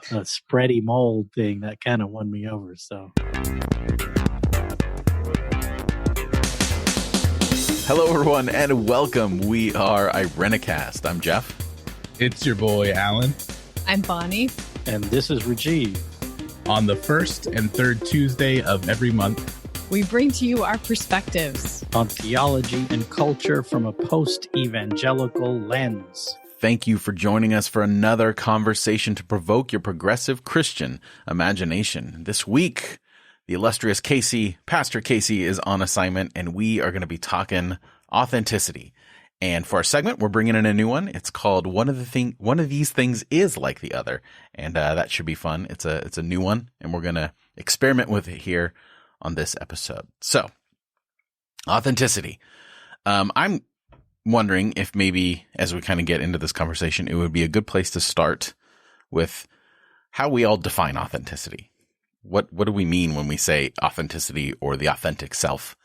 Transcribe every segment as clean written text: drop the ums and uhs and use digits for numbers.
spready mold thing that kind of won me over. So, hello everyone, and welcome. We are Irenicast. I'm Jeff. It's your boy Alan. I'm Bonnie. and this is Rajeev. On the first and third Tuesday of every month, We bring to you our perspectives On theology and culture from a post-evangelical lens. Thank you for joining us for another conversation to provoke your progressive Christian imagination. This week, the illustrious Pastor Casey, is on assignment, and we are going to be talking authenticity. And for our segment, we're bringing in a new one. It's called One of These Things Is Like the Other, and that should be fun. It's a new one, and we're going to experiment with it here on this episode. So, authenticity. I'm wondering if maybe as we kind of get into this conversation, it would be a good place to start with how we all define authenticity. What do we mean when we say authenticity or the authentic self?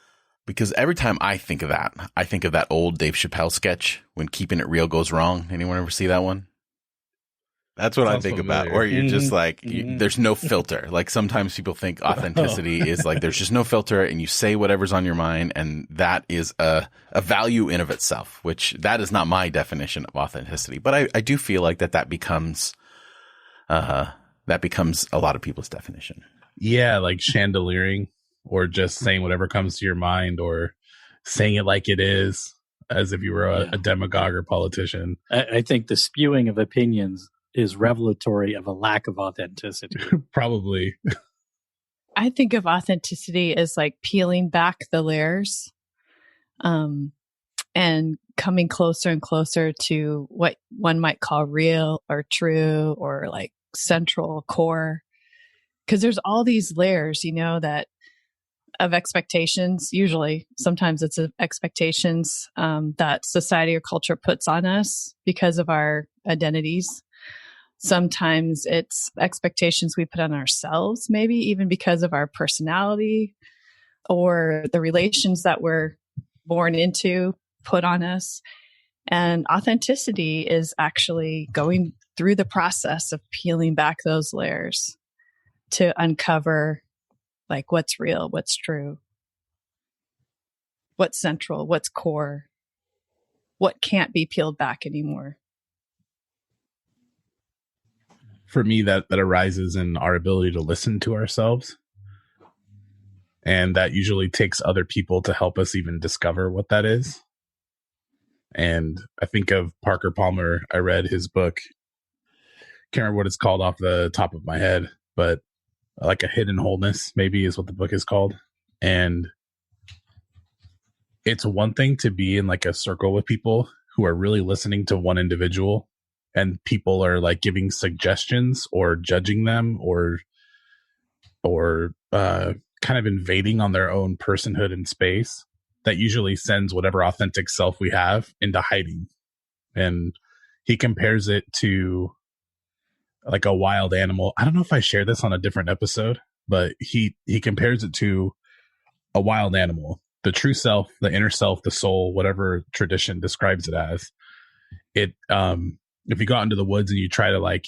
Because every time I think of that old Dave Chappelle sketch, When Keeping It Real Goes Wrong. Anyone ever see that one? That's what I think about, where you're just like, there's no filter. Like sometimes people think authenticity is like, there's just no filter and you say whatever's on your mind. And that is a value in of itself, which that is not my definition of authenticity. But I do feel like that becomes a lot of people's definition. Yeah, like chandeliering or just saying whatever comes to your mind or saying it like it is as if you were a demagogue or politician. I think the spewing of opinions is revelatory of a lack of authenticity. Probably. I think of authenticity as like peeling back the layers and coming closer and closer to what one might call real or true or like central core. Because there's all these layers, that of expectations. Usually, sometimes it's expectations that society or culture puts on us because of our identities. Sometimes it's expectations we put on ourselves, maybe even because of our personality or the relations that we're born into put on us. And authenticity is actually going through the process of peeling back those layers to uncover like what's real, what's true, what's central, what's core, what can't be peeled back anymore. For me, that arises in our ability to listen to ourselves. And that usually takes other people to help us even discover what that is. And I think of Parker Palmer. I read his book. Can't remember what it's called off the top of my head, but like A Hidden Wholeness, maybe is what the book is called. And it's one thing to be in like a circle with people who are really listening to one individual, and people are like giving suggestions or judging them or kind of invading on their own personhood and space. That usually sends whatever authentic self we have into hiding. And he compares it to like a wild animal. I don't know if I shared this on a different episode, but he compares it to a wild animal. The true self, the inner self, the soul, whatever tradition describes it as. If you go out into the woods and you try to like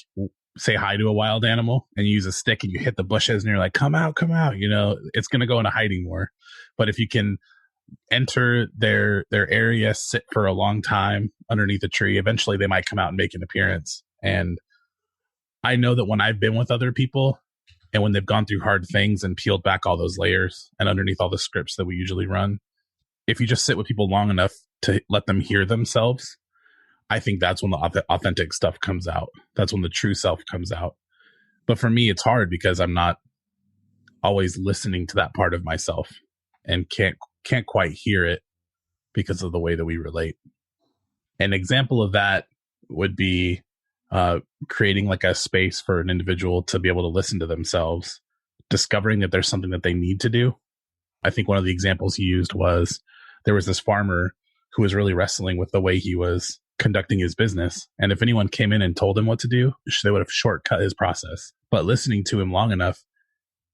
say hi to a wild animal and you use a stick and you hit the bushes and you're like, come out, it's going to go into hiding more. But if you can enter their area, sit for a long time underneath a tree, eventually they might come out and make an appearance. And I know that when I've been with other people and when they've gone through hard things and peeled back all those layers and underneath all the scripts that we usually run, if you just sit with people long enough to let them hear themselves, I think that's when the authentic stuff comes out. That's when the true self comes out. But for me, it's hard because I'm not always listening to that part of myself and can't quite hear it because of the way that we relate. An example of that would be creating like a space for an individual to be able to listen to themselves, discovering that there's something that they need to do. I think one of the examples he used was there was this farmer who was really wrestling with the way he was conducting his business. And if anyone came in and told him what to do, they would have shortcut his process. But listening to him long enough,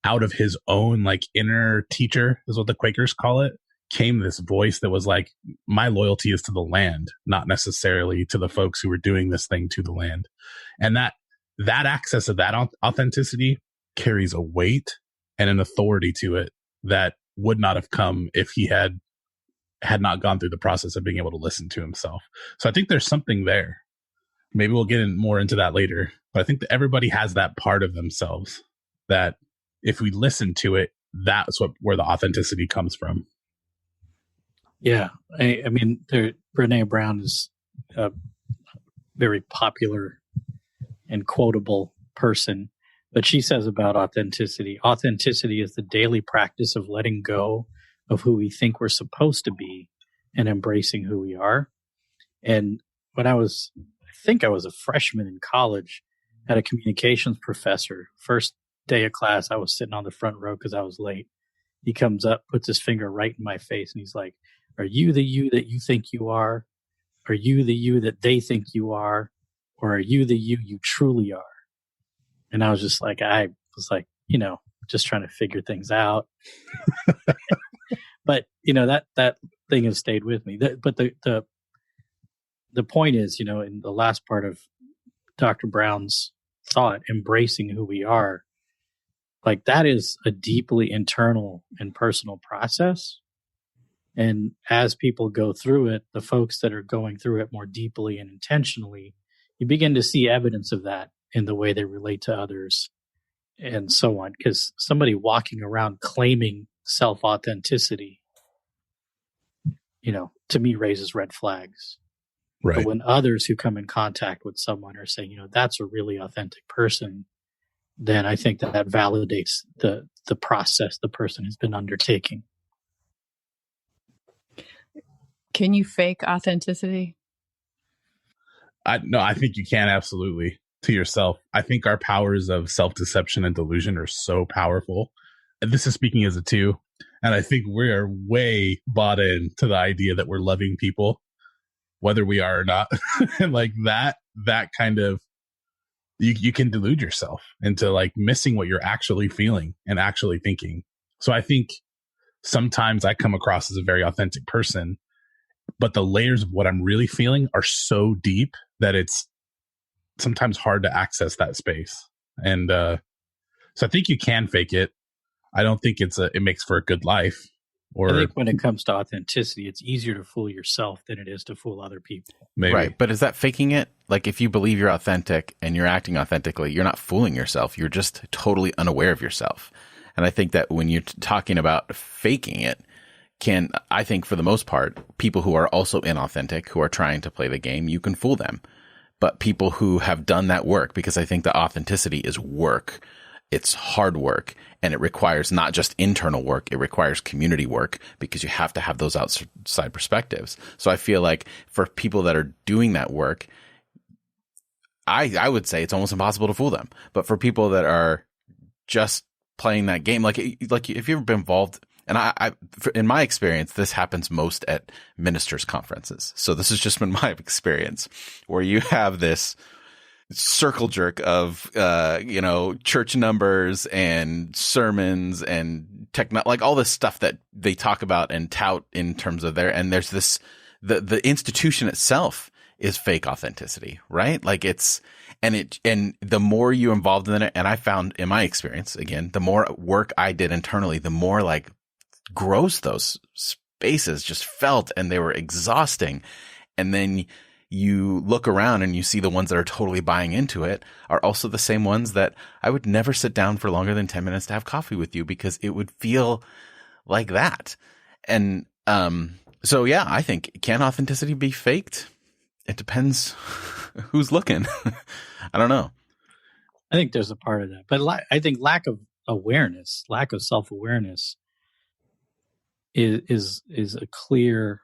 out of his own like inner teacher, is what the Quakers call it, came this voice that was like, my loyalty is to the land, not necessarily to the folks who were doing this thing to the land. And that that access of that authenticity carries a weight and an authority to it that would not have come if he had not gone through the process of being able to listen to himself. So I think there's something there. Maybe we'll get more into that later, but I think that everybody has that part of themselves that if we listen to it, that's where the authenticity comes from. Yeah. I mean, Brené Brown is a very popular and quotable person, but she says about authenticity is the daily practice of letting go of who we think we're supposed to be and embracing who we are. And when I think I was a freshman in college, had a communications professor. First day of class, I was sitting on the front row because I was late. He comes up, puts his finger right in my face, and he's like, "Are you the you that you think you are? Are you the you that they think you are? Or are you the you truly are?" And I was just like, just trying to figure things out. But, that thing has stayed with me. But the point is, in the last part of Dr. Brown's thought, embracing who we are, like that is a deeply internal and personal process. And as people go through it, the folks that are going through it more deeply and intentionally, you begin to see evidence of that in the way they relate to others and so on. Because somebody walking around claiming self-authenticity, to me raises red flags. Right. But when others who come in contact with someone are saying, that's a really authentic person, then I think that validates the process the person has been undertaking. Can you fake authenticity? No, I think you can, absolutely, to yourself. I think our powers of self-deception and delusion are so powerful. And this is speaking as a two. And I think we are way bought in to the idea that we're loving people, whether we are or not. And like that kind of, you can delude yourself into like missing what you're actually feeling and actually thinking. So I think sometimes I come across as a very authentic person, but the layers of what I'm really feeling are so deep that it's sometimes hard to access that space. And so I think you can fake it. I don't think it makes for a good life. I think when it comes to authenticity, it's easier to fool yourself than it is to fool other people. Maybe. Right. But is that faking it? Like if you believe you're authentic and you're acting authentically, you're not fooling yourself. You're just totally unaware of yourself. And I think that when you're talking about faking it, I think for the most part, people who are also inauthentic, who are trying to play the game, you can fool them. But people who have done that work, because I think the authenticity is work. It's hard work, and it requires not just internal work, it requires community work because you have to have those outside perspectives. So I feel like for people that are doing that work, I would say it's almost impossible to fool them. But for people that are just playing that game, like if you've ever been involved, and in my experience, this happens most at ministers' conferences. So this has just been my experience where you have this circle jerk of, church numbers and sermons and like all this stuff that they talk about and tout in terms of and there's this, the institution itself is fake authenticity, right? Like and the more you involved in it, and I found in my experience, again, the more work I did internally, the more like gross those spaces just felt, and they were exhausting. And then you look around and you see the ones that are totally buying into it are also the same ones that I would never sit down for longer than 10 minutes to have coffee with you because it would feel like that. And so, yeah, I think, can authenticity be faked? It depends who's looking. I don't know. I think there's a part of that. But I think lack of awareness, lack of self-awareness is a clear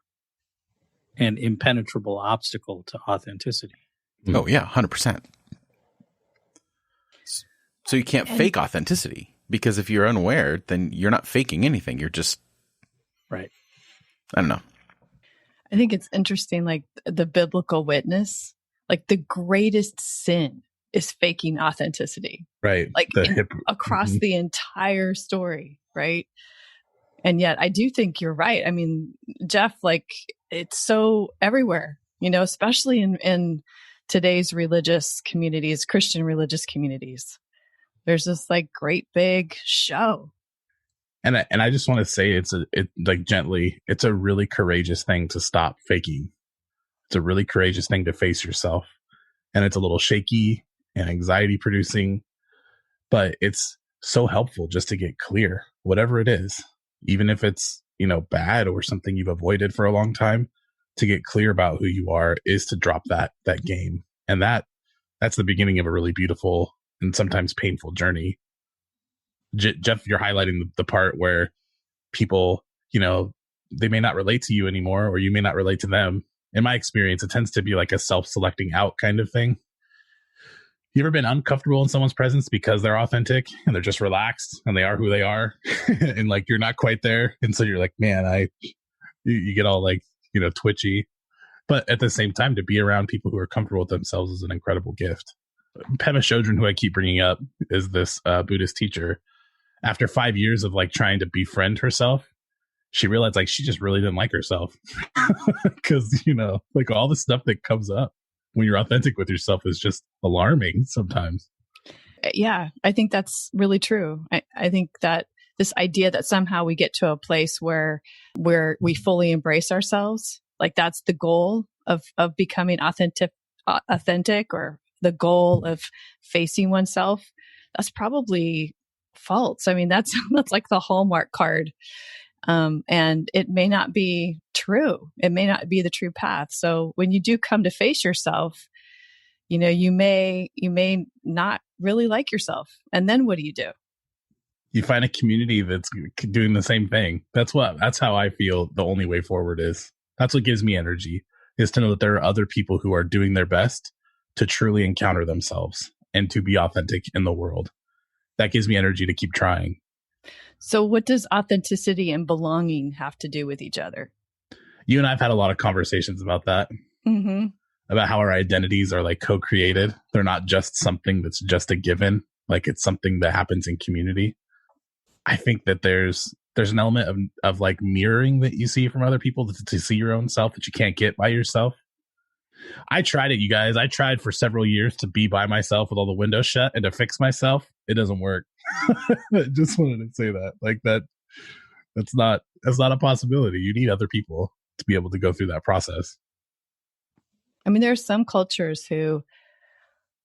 and impenetrable obstacle to authenticity. Oh, yeah, 100%. So you can't fake authenticity because if you're unaware, then you're not faking anything. You're just... Right. I don't know. I think it's interesting, like the biblical witness, like the greatest sin is faking authenticity. Right. Like across the entire story, right? And yet I do think you're right. I mean, Jeff, like it's so everywhere, especially in today's religious communities, Christian religious communities. There's this like great big show. And I just want to say it's a really courageous thing to stop faking. It's a really courageous thing to face yourself. And it's a little shaky and anxiety producing, but it's so helpful just to get clear, whatever it is, even if it's, bad or something you've avoided for a long time. To get clear about who you are is to drop that game. And that's the beginning of a really beautiful and sometimes painful journey. Jeff, you're highlighting the part where people, they may not relate to you anymore, or you may not relate to them. In my experience, it tends to be like a self-selecting out kind of thing. You ever been uncomfortable in someone's presence because they're authentic and they're just relaxed and they are who they are and like you're not quite there, and so you're like, man, you get all like, twitchy. But at the same time, to be around people who are comfortable with themselves is an incredible gift. Pema Chodron, who I keep bringing up, is this Buddhist teacher. After 5 years of like trying to befriend herself, she realized like she just really didn't like herself because, like all the stuff that comes up when you're authentic with yourself is just alarming sometimes. Yeah, I think that's really true. I think that this idea that somehow we get to a place where we fully embrace ourselves, like that's the goal of becoming authentic, or the goal of facing oneself. That's probably false. I mean, that's like the Hallmark card. And it may not be true. It may not be the true path. So when you do come to face yourself, you may not really like yourself. And then what do? You find a community that's doing the same thing. That's how I feel the only way forward is. That's what gives me energy, is to know that there are other people who are doing their best to truly encounter themselves and to be authentic in the world. That gives me energy to keep trying. So what does authenticity and belonging have to do with each other? You and I've had a lot of conversations about that, about how our identities are like co-created. They're not just something that's just a given. Like it's something that happens in community. I think that there's an element of like mirroring that you see from other people to see your own self that you can't get by yourself. I tried it, you guys. I tried for several years to be by myself with all the windows shut and to fix myself. It doesn't work. I just wanted to say that. Like that's not a possibility. You need other people to be able to go through that process. I mean, there are some cultures who,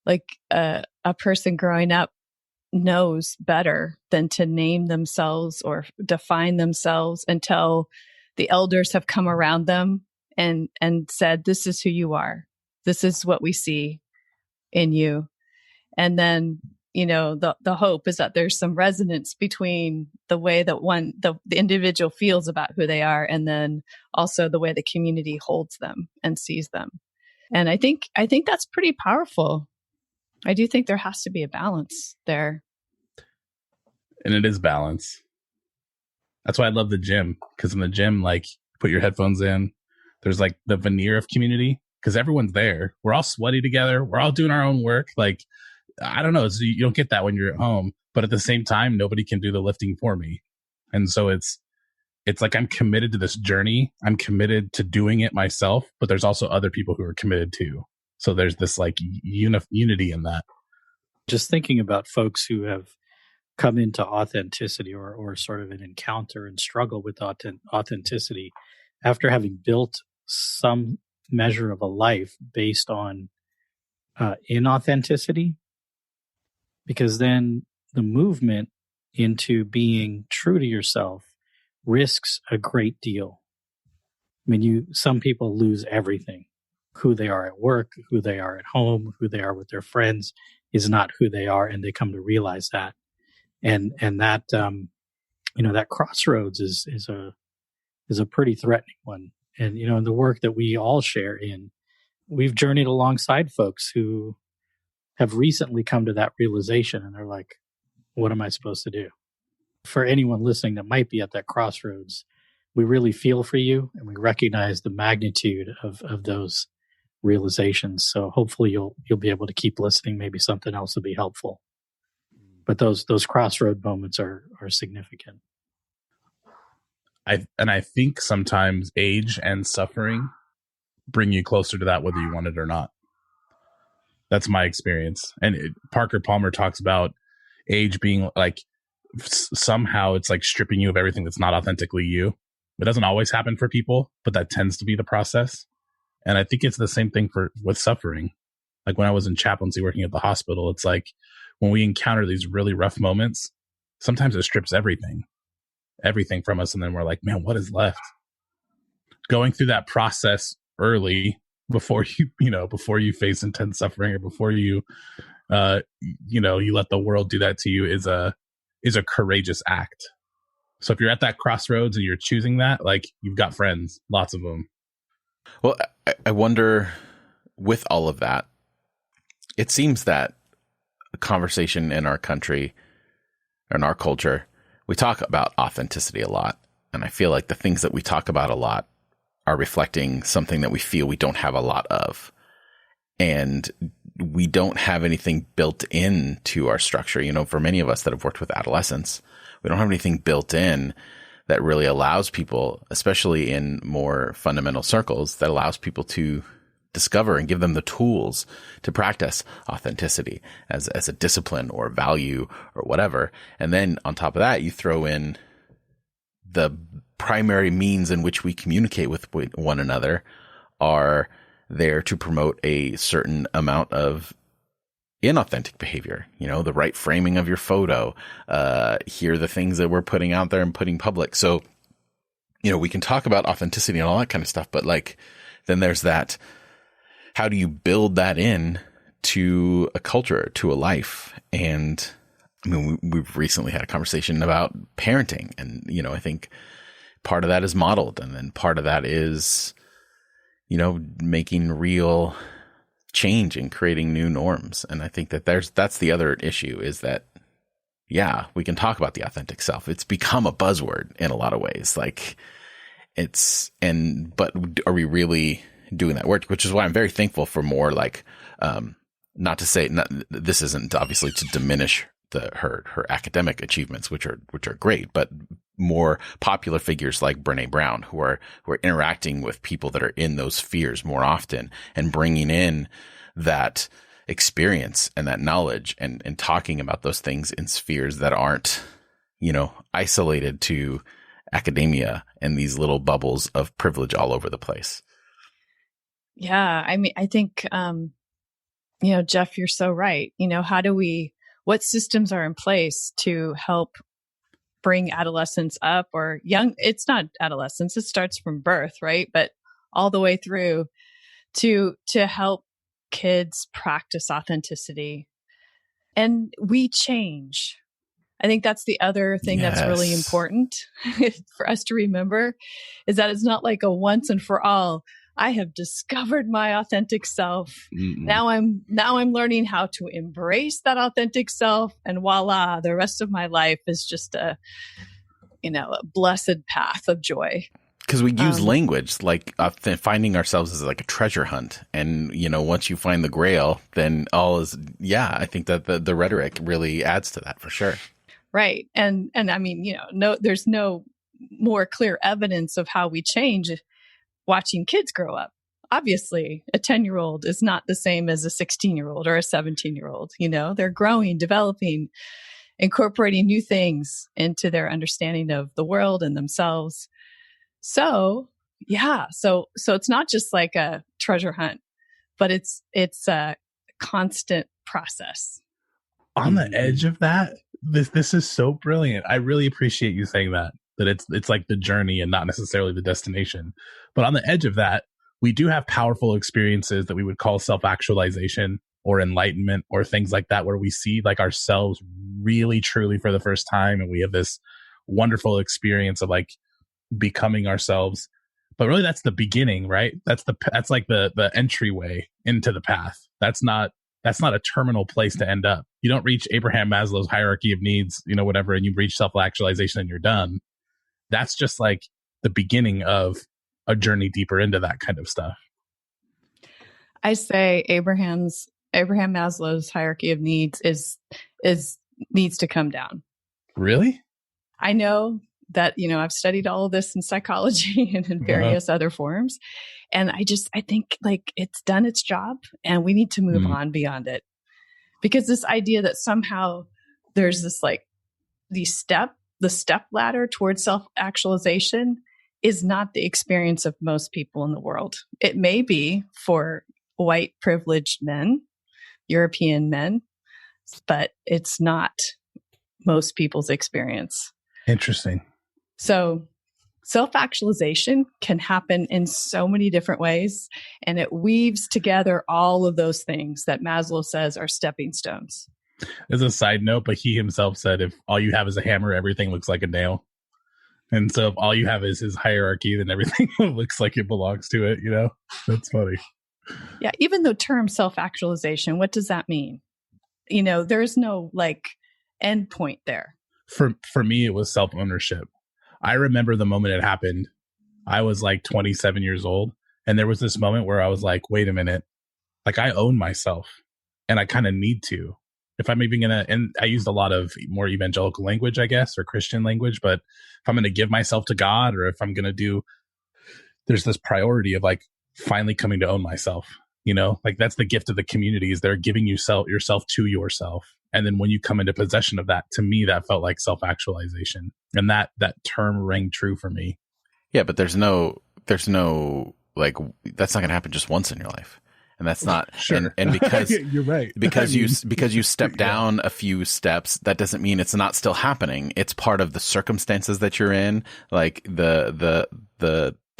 like a person growing up knows better than to name themselves or define themselves until the elders have come around them and said, this is who you are. This is what we see in you. And then, the hope is that there's some resonance between the way that the individual feels about who they are, and then also the way the community holds them and sees them. And I think that's pretty powerful. I do think there has to be a balance there. And it is balance. That's why I love the gym, because in the gym, like, put your headphones in. There's like the veneer of community because everyone's there. We're all sweaty together. We're all doing our own work. Like, I don't know. You don't get that when you're at home, but at the same time, nobody can do the lifting for me. And so it's like I'm committed to this journey. I'm committed to doing it myself, but there's also other people who are committed too. So there's this like unity in that. Just thinking about folks who have come into authenticity or sort of an encounter and struggle with authenticity after having built some measure of a life based on inauthenticity, because then the movement into being true to yourself risks a great deal. I mean, some people lose everything. Who they are at work, who they are at home, who they are with their friends is not who they are, and they come to realize that. And that that crossroads is a pretty threatening one. And in the work that we all share in, we've journeyed alongside folks who have recently come to that realization, and they're like, what am I supposed to do? For anyone listening that might be at that crossroads, we really feel for you, and we recognize the magnitude of those realizations. So hopefully you'll be able to keep listening. Maybe something else will be helpful. But those crossroad moments are significant. I think sometimes age and suffering bring you closer to that, whether you want it or not. That's my experience. And Parker Palmer talks about age being like somehow it's like stripping you of everything that's not authentically you. It doesn't always happen for people, but that tends to be the process. And I think it's the same thing with suffering. Like when I was in chaplaincy working at the hospital, it's like when we encounter these really rough moments, sometimes it strips everything from us. And then we're like, man, what is left? Going through that process early before you face intense suffering, or before you let the world do that to you is a courageous act. So if you're at that crossroads and you're choosing that, like, you've got friends, lots of them. Well, I wonder, with all of that, it seems that a conversation in our country, in our culture, we talk about authenticity a lot. And I feel like the things that we talk about a lot are reflecting something that we feel we don't have a lot of. And we don't have anything built into our structure. You know, for many of us that have worked with adolescents, we don't have anything built in that really allows people, especially in more fundamental circles, that allows people to discover and give them the tools to practice authenticity as a discipline or value or whatever. And then on top of that, you throw in the primary means in which we communicate with one another are there to promote a certain amount of inauthentic behavior, you know, the right framing of your photo, here the things that we're putting out there and putting public. So, you know, we can talk about authenticity and all that kind of stuff, but like, then there's that, how do you build that in to a culture, to a life? And I mean, we've recently had a conversation about parenting, and, you know, I think part of that is modeled, and then part of that is, you know, making real change and creating new norms. And I think that that's the other issue, is that, yeah, we can talk about the authentic self. It's become a buzzword in a lot of ways. Like but are we really doing that work? Which is why I'm very thankful for more like, this isn't obviously to diminish her academic achievements, which are great, but more popular figures like Brene Brown, who are interacting with people that are in those spheres more often, and bringing in that experience and that knowledge, and talking about those things in spheres that aren't, you know, isolated to academia and these little bubbles of privilege all over the place. Yeah. I mean, I think, Jeff, you're so right. You know, what systems are in place to help bring adolescents up, or young? It's not adolescence. It starts from birth, right? But all the way through to help kids practice authenticity. And we change. I think that's the other thing that's really important for us to remember, is that it's not like a once and for all. I have discovered my authentic self. Now I'm learning how to embrace that authentic self, and voila, the rest of my life is just a blessed path of joy. Because we use language like finding ourselves as like a treasure hunt. And, you know, once you find the grail, then all is, I think that the rhetoric really adds to that for sure. Right. And I mean, there's no more clear evidence of how we change watching kids grow up. Obviously, a 10-year-old is not the same as a 16-year-old or a 17-year-old. You know, they're growing, developing, incorporating new things into their understanding of the world and themselves. So, so it's not just like a treasure hunt, but it's a constant process. On the edge of that, this is so brilliant. I really appreciate you saying that it's like the journey and not necessarily the destination. But on the edge of that, we do have powerful experiences that we would call self-actualization or enlightenment or things like that, where we see like ourselves really truly for the first time, and we have this wonderful experience of like becoming ourselves. But really, that's the beginning, right? That's like the entryway into the path. That's not a terminal place to end up. You don't reach Abraham Maslow's hierarchy of needs, whatever, and you reach self-actualization and you're done. That's just like the beginning of a journey deeper into that kind of stuff. I say Abraham Maslow's hierarchy of needs needs to come down. Really? I know that, I've studied all of this in psychology and in various other forms. And I think like it's done its job and we need to move on beyond it, because this idea that somehow there's this like the step ladder towards self-actualization is not the experience of most people in the world. It may be for white privileged men, European men, but it's not most people's experience. Interesting. So self-actualization can happen in so many different ways, and it weaves together all of those things that Maslow says are stepping stones. As a side note, but he himself said, if all you have is a hammer, everything looks like a nail. And so if all you have is his hierarchy, then everything looks like it belongs to it, That's funny. Yeah, even the term self-actualization, what does that mean? There's no like end point there. For me, it was self-ownership. I remember the moment it happened. I was like 27 years old. And there was this moment where I was like, wait a minute, like I own myself and I kind of need to. If I'm even and I used a lot of more evangelical language, I guess, or Christian language, but if I'm going to give myself to God, or if I'm going to there's this priority of like finally coming to own myself, like that's the gift of the community, is they're giving yourself to yourself. And then when you come into possession of that, to me, that felt like self-actualization. And that term rang true for me. Yeah, but there's no like, that's not going to happen just once in your life. And that's not sure. And because you're right. because you step down a few steps, that doesn't mean it's not still happening. It's part of the circumstances that you're in, like the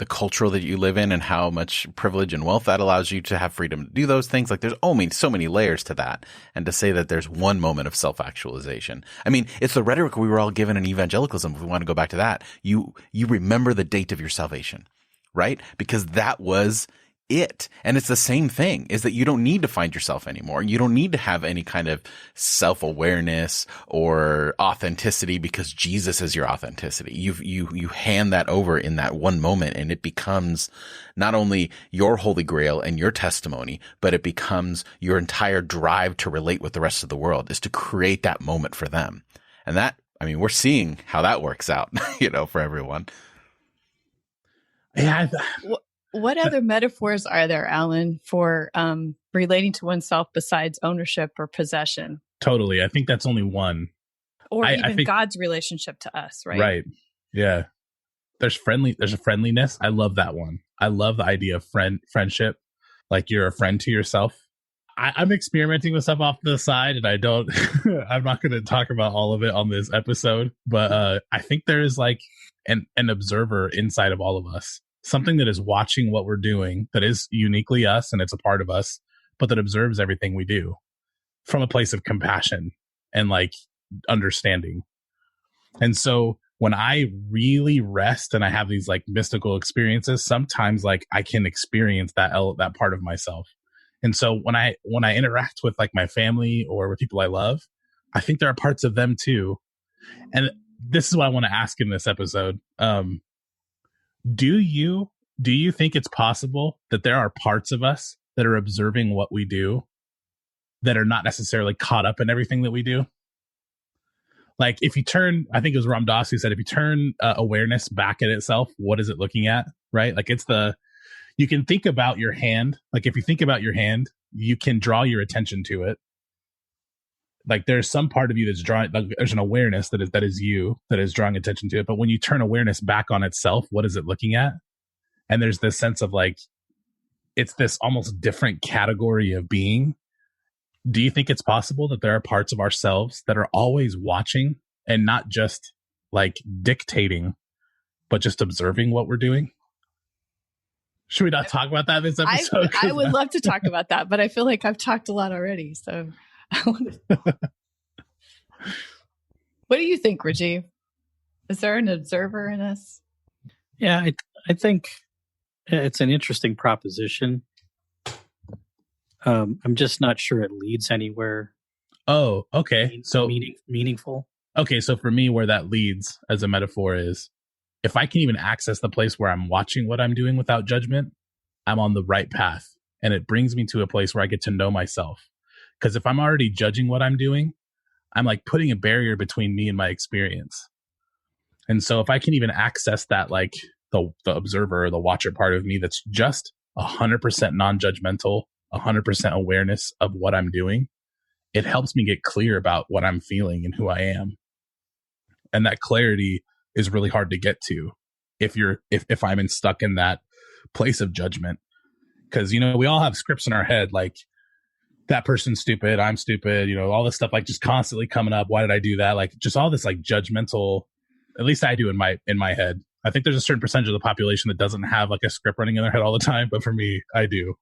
culture that you live in, and how much privilege and wealth that allows you to have freedom to do those things. Like there's so many layers to that. And to say that there's one moment of self-actualization. I mean, it's the rhetoric we were all given in evangelicalism. If we want to go back to that, you remember the date of your salvation, right? Because that was it. And it's the same thing, is that you don't need to find yourself anymore. You don't need to have any kind of self-awareness or authenticity, because Jesus is your authenticity. You hand that over in that one moment, and it becomes not only your holy grail and your testimony, but it becomes your entire drive to relate with the rest of the world, is to create that moment for them. And that, I mean, we're seeing how that works out, for everyone. Yeah. What other metaphors are there, Alan, for relating to oneself besides ownership or possession? Totally. I think that's only one. Or I think God's relationship to us, right? Right. Yeah. There's a friendliness. I love that one. I love the idea of friendship. Like you're a friend to yourself. I'm experimenting with stuff off to the side, and I'm not going to talk about all of it on this episode, but I think there is like an observer inside of all of us. Something that is watching what we're doing, that is uniquely us and it's a part of us, but that observes everything we do from a place of compassion and like understanding. And so when I really rest and I have these like mystical experiences, sometimes like I can experience that part of myself. And so when I interact with like my family or with people I love, I think there are parts of them too. And this is what I want to ask in this episode. Do you think it's possible that there are parts of us that are observing what we do that are not necessarily caught up in everything that we do? Like if you turn, I think it was Ram Dass who said, if you turn awareness back at itself, what is it looking at? Right? Like you can think about your hand. Like if you think about your hand, you can draw your attention to it. Like there's some part of you that's drawing, like there's an awareness that is you that is drawing attention to it. But when you turn awareness back on itself, what is it looking at? And there's this sense of like, it's this almost different category of being. Do you think it's possible that there are parts of ourselves that are always watching and not just like dictating, but just observing what we're doing? Should we not talk about that in this episode? I would love to talk about that, but I feel like I've talked a lot already. So what do you think, Rajeev? Is there an observer in us? Yeah, I think it's an interesting proposition. I'm just not sure it leads anywhere. Oh, okay. So meaningful. Okay, so for me, where that leads as a metaphor is, if I can even access the place where I'm watching what I'm doing without judgment, I'm on the right path. And it brings me to a place where I get to know myself. Because if I'm already judging what I'm doing, I'm like putting a barrier between me and my experience. And so if I can even access that, like the observer or the watcher part of me that's just 100% non-judgmental, 100% awareness of what I'm doing, it helps me get clear about what I'm feeling and who I am. And that clarity is really hard to get to if I'm stuck in that place of judgment. Because, you know, we all have scripts in our head, like that person's stupid, I'm stupid, you know, all this stuff like just constantly coming up. Why did I do that? Like just all this like judgmental, at least I do in my head. I think there's a certain percentage of the population that doesn't have like a script running in their head all the time, but for me, I do.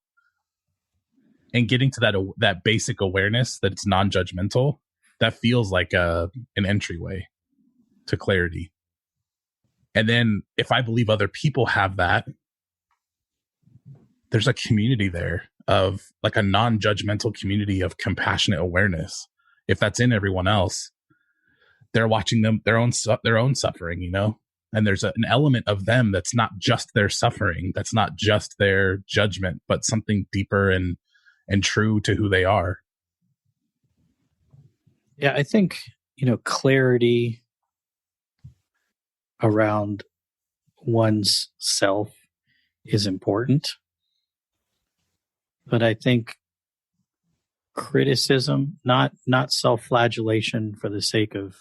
And getting to that basic awareness that it's non-judgmental, that feels like an entryway to clarity. And then if I believe other people have that, there's a community there of like a non-judgmental community of compassionate awareness. If that's in everyone else, they're watching their own suffering, you know, and there's an element of them that's not just their suffering, that's not just their judgment, but something deeper and true to who they are. Yeah, I think, you know, clarity around one's self is important. But I think criticism, not self-flagellation for the sake of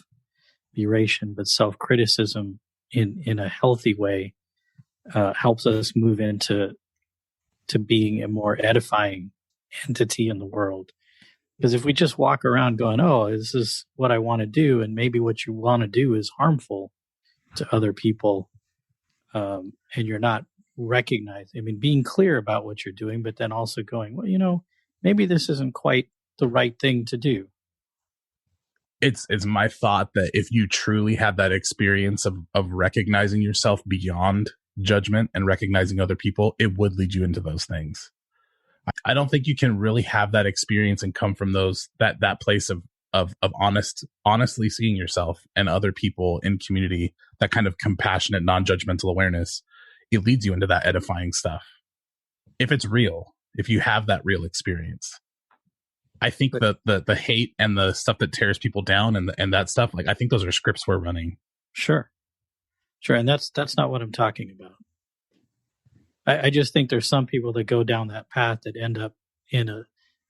beration, but self-criticism in a healthy way helps us move into being a more edifying entity in the world. Because if we just walk around going, oh, this is what I want to do, and maybe what you want to do is harmful to other people, and you're not recognizing, I mean, being clear about what you're doing, but then also going, well, you know, maybe this isn't quite the right thing to do. It's my thought that if you truly have that experience of recognizing yourself beyond judgment and recognizing other people, it would lead you into those things. I don't think you can really have that experience and come from that place of honestly seeing yourself and other people in community, that kind of compassionate, non-judgmental awareness. It leads you into that edifying stuff. If it's real, if you have that real experience. I think the hate and the stuff that tears people down and that stuff, like, I think those are scripts we're running. Sure. And that's not what I'm talking about. I just think there's some people that go down that path that end up in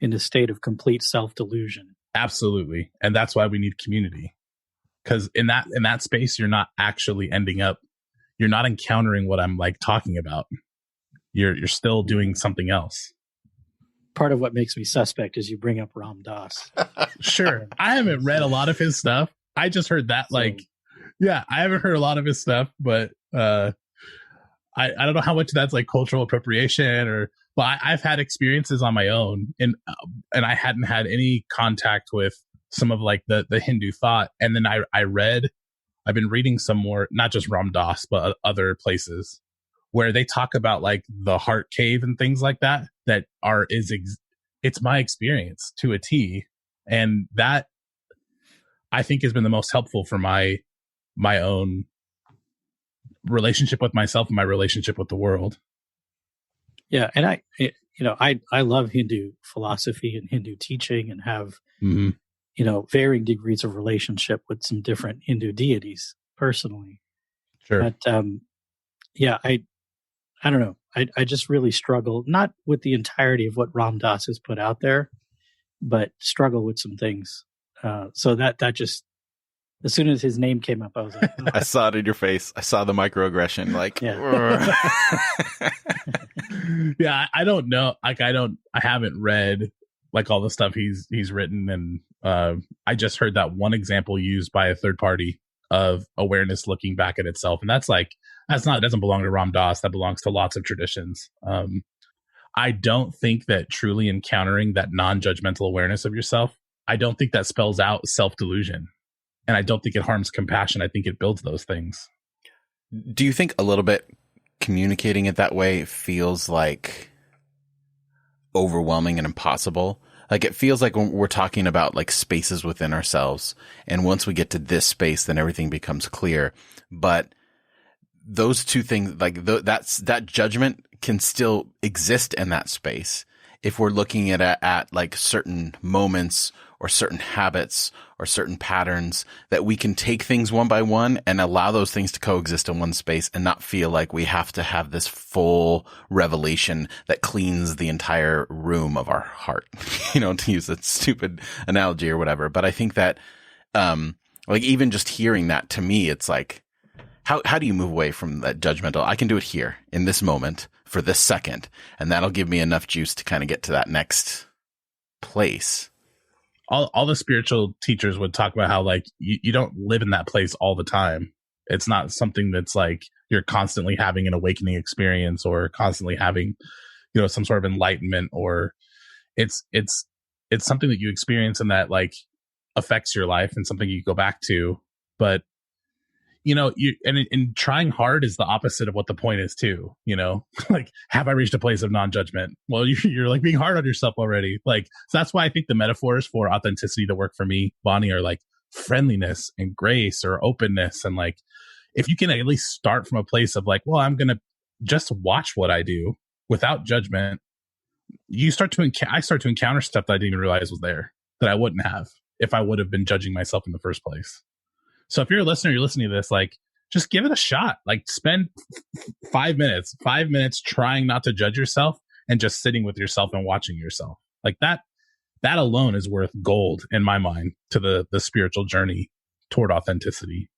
a state of complete self-delusion. Absolutely. And that's why we need community. Because in that space, you're not actually you're not encountering what I'm like talking about. You're still doing something else. Part of what makes me suspect is you bring up Ram Dass. Sure. I haven't read a lot of his stuff. I just heard that, I haven't heard a lot of his stuff, but I don't know how much that's like cultural appropriation but I've had experiences on my own and I hadn't had any contact with some of like the Hindu thought. And then I've been reading some more, not just Ram Dass, but other places where they talk about like the heart cave and things like that it's my experience to a T. And that I think has been the most helpful for my own relationship with myself and my relationship with the world. Yeah. And I love Hindu philosophy and Hindu teaching and have, varying degrees of relationship with some different Hindu deities personally. Sure. But, I don't know. I just really struggle, not with the entirety of what Ram Dass has put out there, but struggle with some things. So that just, as soon as his name came up, I was like, oh. I saw it in your face. I saw the microaggression. Like, yeah, I don't know. Like, I haven't read like all the stuff he's written. And I just heard that one example used by a third party of awareness looking back at itself. And it doesn't belong to Ram Dass. That belongs to lots of traditions. I don't think that truly encountering that non-judgmental awareness of yourself, I don't think that spells out self-delusion. And I don't think it harms compassion. I think it builds those things. Do you think a little bit communicating it that way feels like overwhelming and impossible? Like, it feels like when we're talking about like spaces within ourselves, and once we get to this space, then everything becomes clear. But those two things, like that judgment can still exist in that space if we're looking at like certain moments or certain habits or certain patterns, that we can take things one by one and allow those things to coexist in one space and not feel like we have to have this full revelation that cleans the entire room of our heart, to use a stupid analogy or whatever. But I think that, like, even just hearing that, to me, it's like, how do you move away from that judgmental? I can do it here in this moment for this second, and that'll give me enough juice to kind of get to that next place. All the spiritual teachers would talk about how, like, you don't live in that place all the time. It's not something that's like you're constantly having an awakening experience or constantly having, some sort of enlightenment, or it's something that you experience and that, like, affects your life and something you go back to. But and trying hard is the opposite of what the point is too, like, have I reached a place of non-judgment? Well, you're like being hard on yourself already. Like, so that's why I think the metaphors for authenticity that work for me, Bonnie, are like friendliness and grace or openness. And like, if you can at least start from a place of like, well, I'm going to just watch what I do without judgment, I start to encounter stuff that I didn't even realize was there, that I wouldn't have if I would have been judging myself in the first place. So if you're a listener, you're listening to this, like, just give it a shot. Like, spend 5 minutes trying not to judge yourself and just sitting with yourself and watching yourself. Like, that alone is worth gold in my mind to the spiritual journey toward authenticity.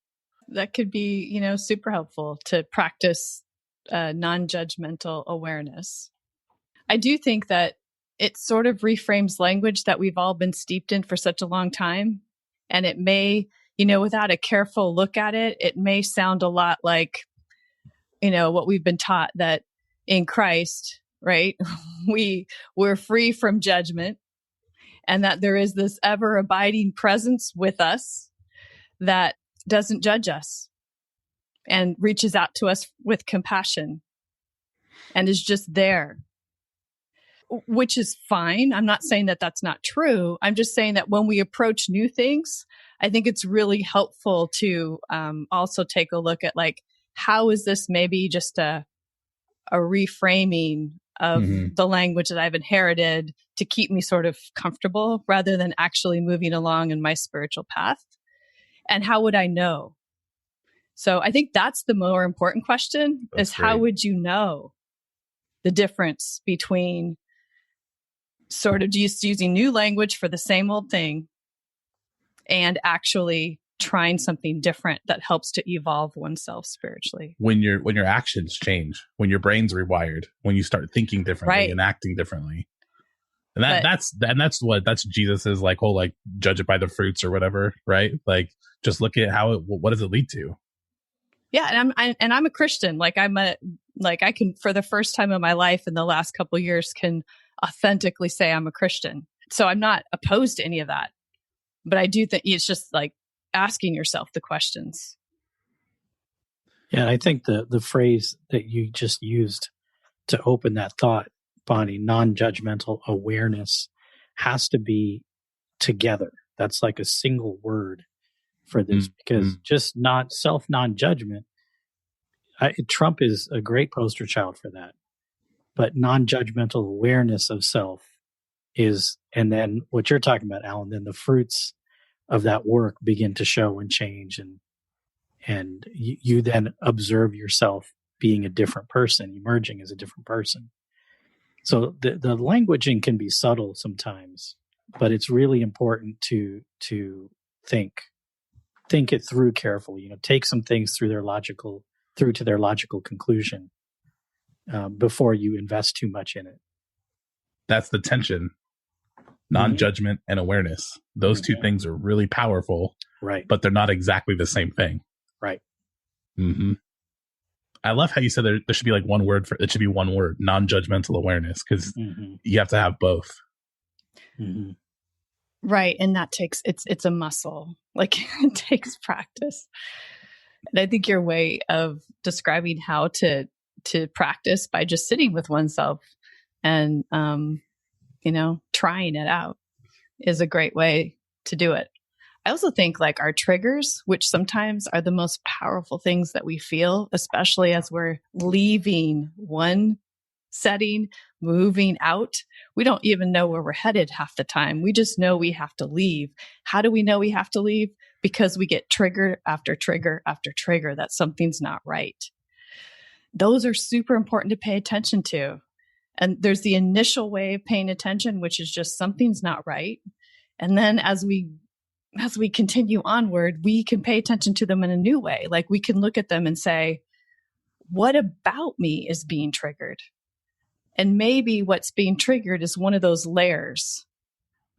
That could be, super helpful to practice non-judgmental awareness. I do think that it sort of reframes language that we've all been steeped in for such a long time. And it may, without a careful look at it, it may sound a lot like, what we've been taught, that in Christ, right, we're free from judgment, and that there is this ever abiding presence with us that doesn't judge us and reaches out to us with compassion and is just there, which is fine. I'm not saying that that's not true. I'm just saying that when we approach new things, I think it's really helpful to also take a look at, like, how is this maybe just a reframing of the language that I've inherited to keep me sort of comfortable rather than actually moving along in my spiritual path? And how would I know? So I think that's the more important question, is how would you know the difference between sort of just using new language for the same old thing and actually trying something different that helps to evolve oneself spiritually. When your actions change, when your brain's rewired, when you start thinking differently and acting differently. And that's Jesus's like whole, like, judge it by the fruits or whatever, right? Like, just look at what does it lead to? Yeah, and I'm a Christian. Like, I can, for the first time in my life in the last couple of years, can authentically say I'm a Christian. So I'm not opposed to any of that. But I do think it's just like asking yourself the questions. Yeah, I think the phrase that you just used to open that thought, Bonnie, non-judgmental awareness, has to be together. That's like a single word for this, because just not non-judgment. Trump is a great poster child for that. But non-judgmental awareness of self is, and then what you're talking about, Alan, then the fruits of that work begin to show and change, and you then observe yourself being a different person, emerging as a different person. So the languaging can be subtle sometimes, but it's really important to think it through carefully. Take some things through to their logical conclusion before you invest too much in it. That's the tension. Non-judgment and awareness. Those two things are really powerful, right? But they're not exactly the same thing, right? I love how you said there should be like one word it should be one word, non-judgmental awareness, because you have to have both. Right, and that takes it's a muscle. Like, it takes practice. And I think your way of describing how to practice by just sitting with oneself and trying it out is a great way to do it. I also think, like, our triggers, which sometimes are the most powerful things that we feel, especially as we're leaving one setting, moving out. We don't even know where we're headed half the time. We just know we have to leave. How do we know we have to leave? Because we get trigger after trigger after trigger that something's not right. Those are super important to pay attention to. And there's the initial way of paying attention, which is just something's not right. And then as we continue onward, we can pay attention to them in a new way. Like we can look at them and say, what about me is being triggered? And maybe what's being triggered is one of those layers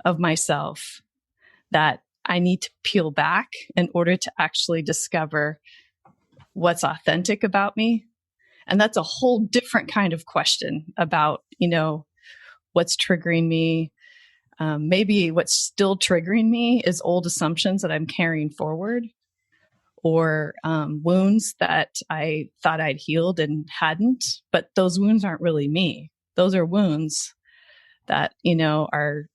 of myself that I need to peel back in order to actually discover what's authentic about me. And that's a whole different kind of question about, what's triggering me. Maybe what's still triggering me is old assumptions that I'm carrying forward, or wounds that I thought I'd healed and hadn't. But those wounds aren't really me. Those are wounds that, are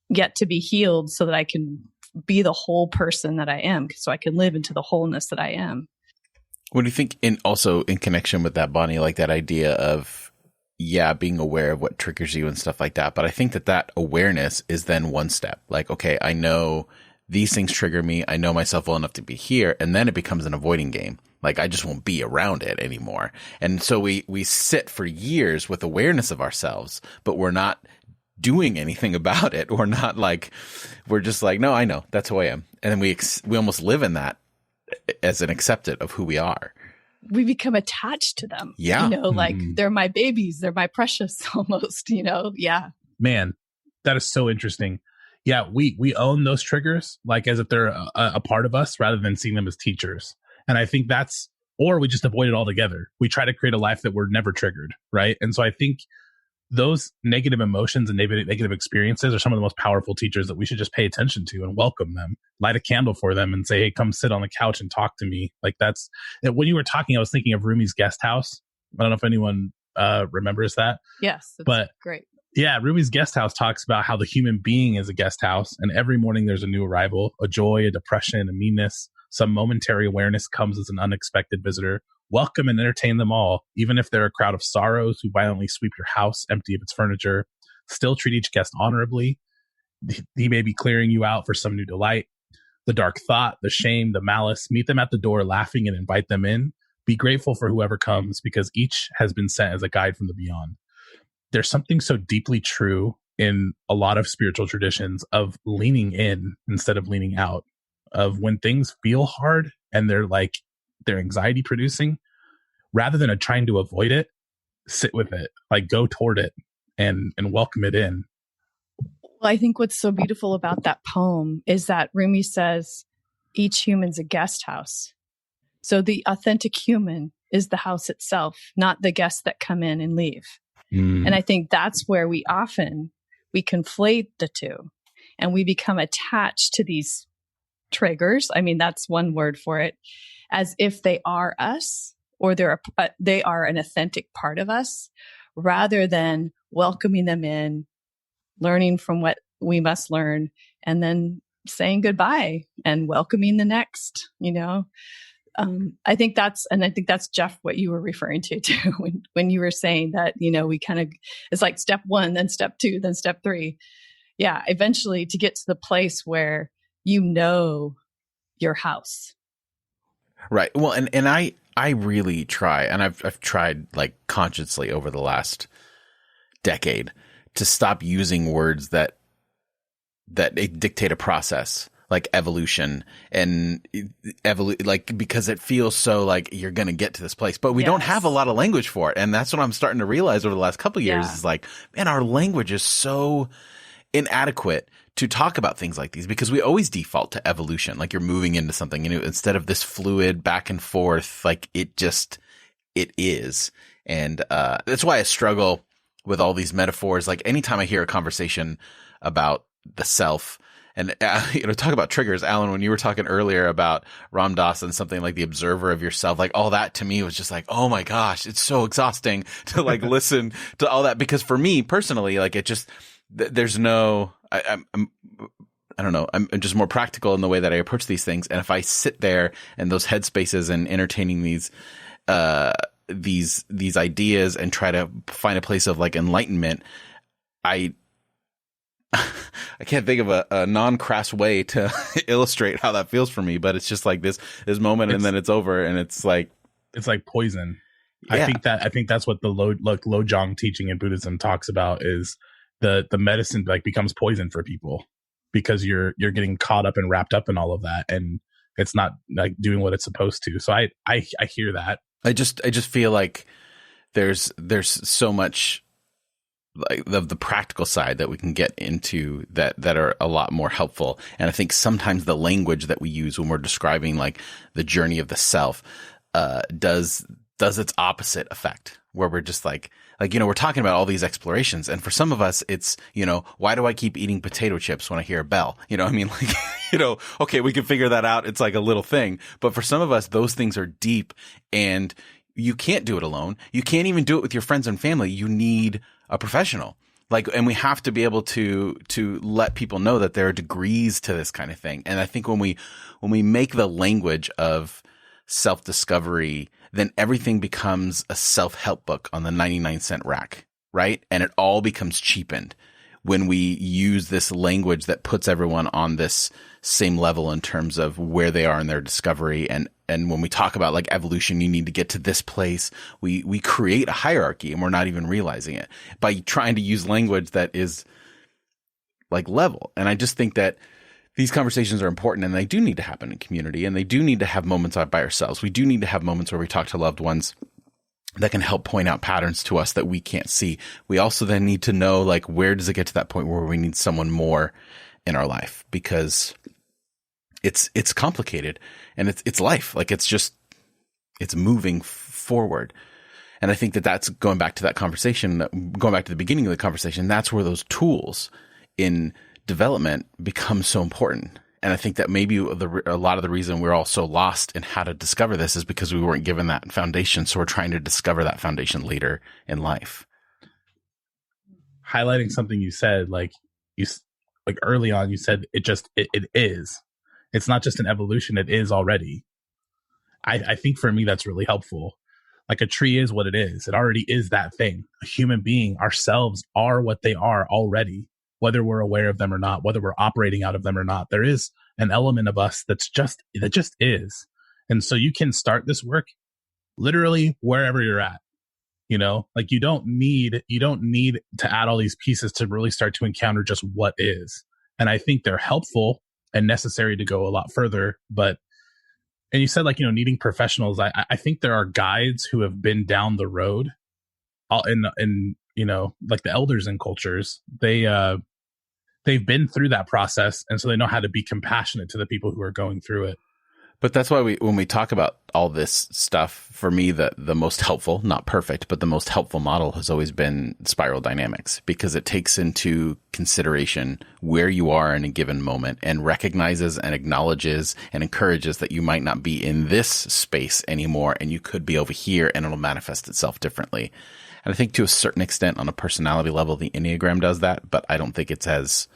yet to be healed so that I can be the whole person that I am, so I can live into the wholeness that I am. What do you think also in connection with that, Bonnie, like that idea of, being aware of what triggers you and stuff like that. But I think that awareness is then one step. Like, okay, I know these things trigger me. I know myself well enough to be here. And then it becomes an avoiding game. Like I just won't be around it anymore. And so we sit for years with awareness of ourselves, but we're not doing anything about it. We're not like, we're just like, no, I know that's who I am. And then we almost live in that as an accepted of who we are. We become attached to them. Yeah. Like they're my babies. They're my precious almost, Yeah. Man, that is so interesting. Yeah, we own those triggers like as if they're a part of us rather than seeing them as teachers. And I think or we just avoid it altogether. We try to create a life that we're never triggered, right? And so I think those negative emotions and negative experiences are some of the most powerful teachers that we should just pay attention to and welcome them, light a candle for them and say, hey, come sit on the couch and talk to me. Like when you were talking, I was thinking of Rumi's Guest House. I don't know if anyone remembers that. Yes. But great. Yeah. Rumi's Guest House talks about how the human being is a guest house and every morning there's a new arrival, a joy, a depression, a meanness, some momentary awareness comes as an unexpected visitor. Welcome and entertain them all, even if they're a crowd of sorrows who violently sweep your house empty of its furniture. Still treat each guest honorably. He may be clearing you out for some new delight. The dark thought, the shame, the malice, meet them at the door laughing and invite them in. Be grateful for whoever comes because each has been sent as a guide from the beyond. There's something so deeply true in a lot of spiritual traditions of leaning in instead of leaning out, of when things feel hard and they're anxiety producing, rather than trying to avoid it, sit with it, like go toward it and welcome it in. Well, I think what's so beautiful about that poem is that Rumi says each human's a guest house. So the authentic human is the house itself, not the guests that come in and leave. And I think that's where we conflate the two and we become attached to these triggers. I mean, that's one word for it, as if they are us or they are an authentic part of us, rather than welcoming them in, learning from what we must learn, and then saying goodbye and welcoming the next, I think that's Jeff, what you were referring to too, when you were saying that, we kind of, it's like step 1, then step 2, then step 3. Yeah. Eventually to get to the place where your house. Right. Well, and I really try, and I've tried like consciously over the last decade to stop using words that dictate a process, like evolution and because it feels so like you're going to get to this place, but we don't have a lot of language for it. And that's what I'm starting to realize over the last couple of years is like, man, our language is so inadequate to talk about things like these because we always default to evolution. Like you're moving into something, instead of this fluid back and forth, like it is. And, that's why I struggle with all these metaphors. Like anytime I hear a conversation about the self, and, talk about triggers, Alan, when you were talking earlier about Ram Dass and something like the observer of yourself, like all that to me was just like, oh my gosh, it's so exhausting to like listen to all that. Because for me personally, like it just, there's no, I don't know. I'm just more practical in the way that I approach these things. And if I sit there in those headspaces and entertaining these, these ideas and try to find a place of like enlightenment, I can't think of a non-crass way to illustrate how that feels for me, but it's just like this moment and then it's over, and it's like poison. Yeah. I think that's what the Lojong teaching in Buddhism talks about, is the medicine like becomes poison for people because you're getting caught up and wrapped up in all of that, and it's not like doing what it's supposed to. So I hear that. I just feel like there's so much like the practical side that we can get into that are a lot more helpful. And I think sometimes the language that we use when we're describing like the journey of the self does its opposite effect, where we're just like, we're talking about all these explorations. And for some of us, it's, why do I keep eating potato chips when I hear a bell? Okay, we can figure that out. It's like a little thing. But for some of us, those things are deep, and you can't do it alone. You can't even do it with your friends and family. You need a professional. And we have to be able to let people know that there are degrees to this kind of thing. And I think when we make the language of self-discovery, then everything becomes a self-help book on the 99-cent rack, right? And it all becomes cheapened when we use this language that puts everyone on this same level in terms of where they are in their discovery. And when we talk about like evolution, you need to get to this place. We create a hierarchy, and we're not even realizing it by trying to use language that is like level. And I just think that these conversations are important, and they do need to happen in community, and they do need to have moments by ourselves. We do need to have moments where we talk to loved ones that can help point out patterns to us that we can't see. We also then need to know, like, where does it get to that point where we need someone more in our life? Because it's complicated, and it's life. Like, it's moving forward. And I think that's going back to that conversation, going back to the beginning of the conversation, that's where those tools in development becomes so important. And I think that maybe a lot of the reason we're all so lost in how to discover this is because we weren't given that foundation. So we're trying to discover that foundation later in life. Highlighting something you said, like early on, you said it is. It's not just an evolution. It is already. I think for me, that's really helpful. Like, a tree is what it is. It already is that thing. A human being, ourselves, are what they are already. Whether we're aware of them or not, whether we're operating out of them or not, there is an element of us that just is. And so you can start this work literally wherever you're at. Like, you don't need to add all these pieces to really start to encounter just what is. And I think they're helpful and necessary to go a lot further. And you said, like, needing professionals. I think there are guides who have been down the road in like the elders in cultures. They've been through that process, and so they know how to be compassionate to the people who are going through it. But that's why when we talk about all this stuff, for me, the most helpful, not perfect, but the most helpful model has always been spiral dynamics, because it takes into consideration where you are in a given moment and recognizes and acknowledges and encourages that you might not be in this space anymore, and you could be over here, and it'll manifest itself differently. And I think to a certain extent, on a personality level, the Enneagram does that, but I don't think it's as,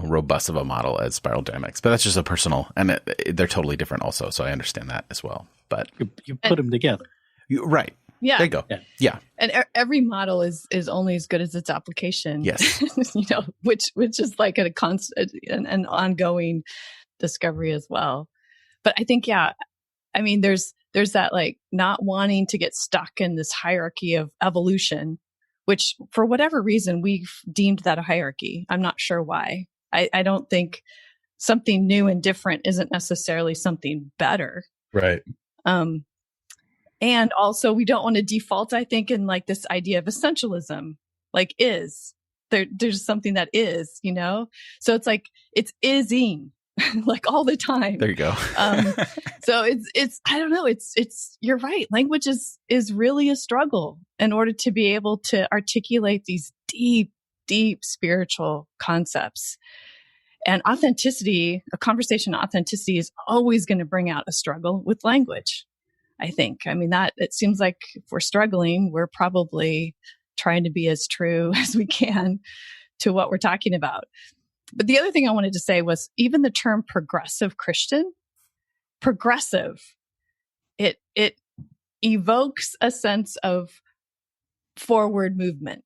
robust of a model as spiral dynamics. But that's just a personal, and they're totally different also. So I understand that as well. But you put them together. Right. Yeah. There you go. Yeah. And every model is only as good as its application. Yes. Which is like a constant, an ongoing discovery as well. But I think, there's that, like, not wanting to get stuck in this hierarchy of evolution, which for whatever reason we've deemed that a hierarchy. I'm not sure why. I don't think something new and different isn't necessarily something better. Right. And also we don't want to default, I think, in like this idea of essentialism, like there's something that is, so it's like, it's ising. Like all the time. There you go. So it's I don't know. It's you're right. Language is really a struggle in order to be able to articulate these deep spiritual concepts. And authenticity, a conversation on authenticity, is always going to bring out a struggle with language. I think. That it seems like if we're struggling, we're probably trying to be as true as we can to what we're talking about. But the other thing I wanted to say was, even the term progressive Christian, progressive, It evokes a sense of forward movement,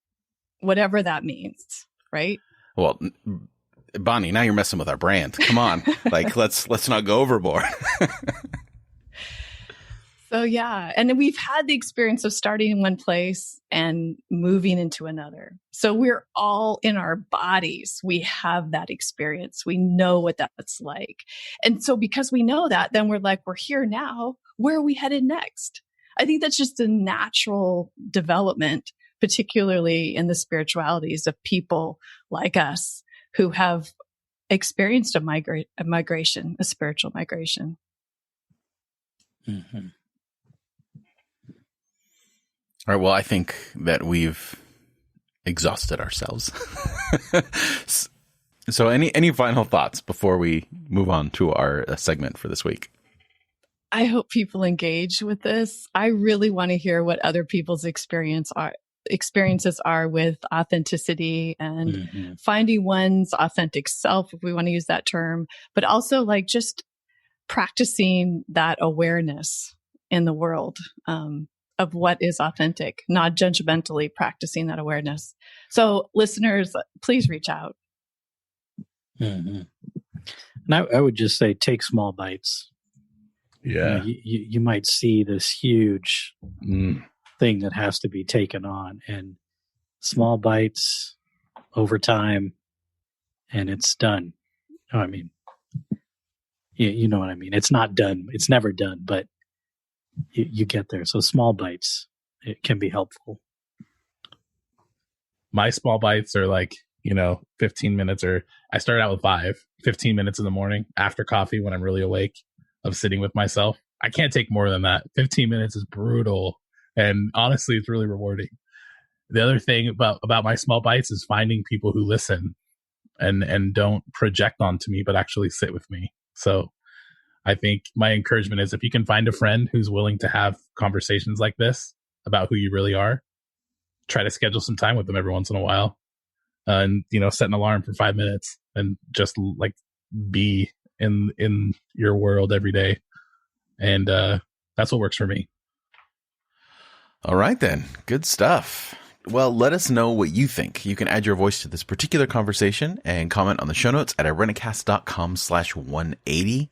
whatever that means, right? Well, Bonnie, now you're messing with our brand. Come on. Like, let's not go overboard. So yeah, and we've had the experience of starting in one place and moving into another. So we're all in our bodies. We have that experience. We know what that's like. And so because we know that, then we're like, we're here now. Where are we headed next? I think that's just a natural development, particularly in the spiritualities of people like us who have experienced a migration, a spiritual migration. Mm-hmm. All right. Well, I think that we've exhausted ourselves. So any final thoughts before we move on to our segment for this week? I hope people engage with this. I really want to hear what other people's experiences are with authenticity and finding one's authentic self, if we want to use that term, but also like just practicing that awareness in the world of what is authentic, not judgmentally practicing that awareness. So listeners, please reach out. Mm-hmm. And I would just say, take small bites. Yeah. You might see this huge thing that has to be taken on, and small bites over time, and it's done. I mean, you know what I mean? It's not done. It's never done, but you get there. So small bites, it can be helpful. My small bites are like, 15 minutes, or I start out with 15 minutes in the morning after coffee when I'm really awake, of sitting with myself. I can't take more than that. 15 minutes is brutal. And honestly, it's really rewarding. The other thing about my small bites is finding people who listen and don't project onto me, but actually sit with me. So I think my encouragement is, if you can find a friend who's willing to have conversations like this about who you really are, try to schedule some time with them every once in a while. And, set an alarm for 5 minutes and just like be in your world every day. And that's what works for me. All right, then. Good stuff. Well, let us know what you think. You can add your voice to this particular conversation and comment on the show notes at irenicast.com/180.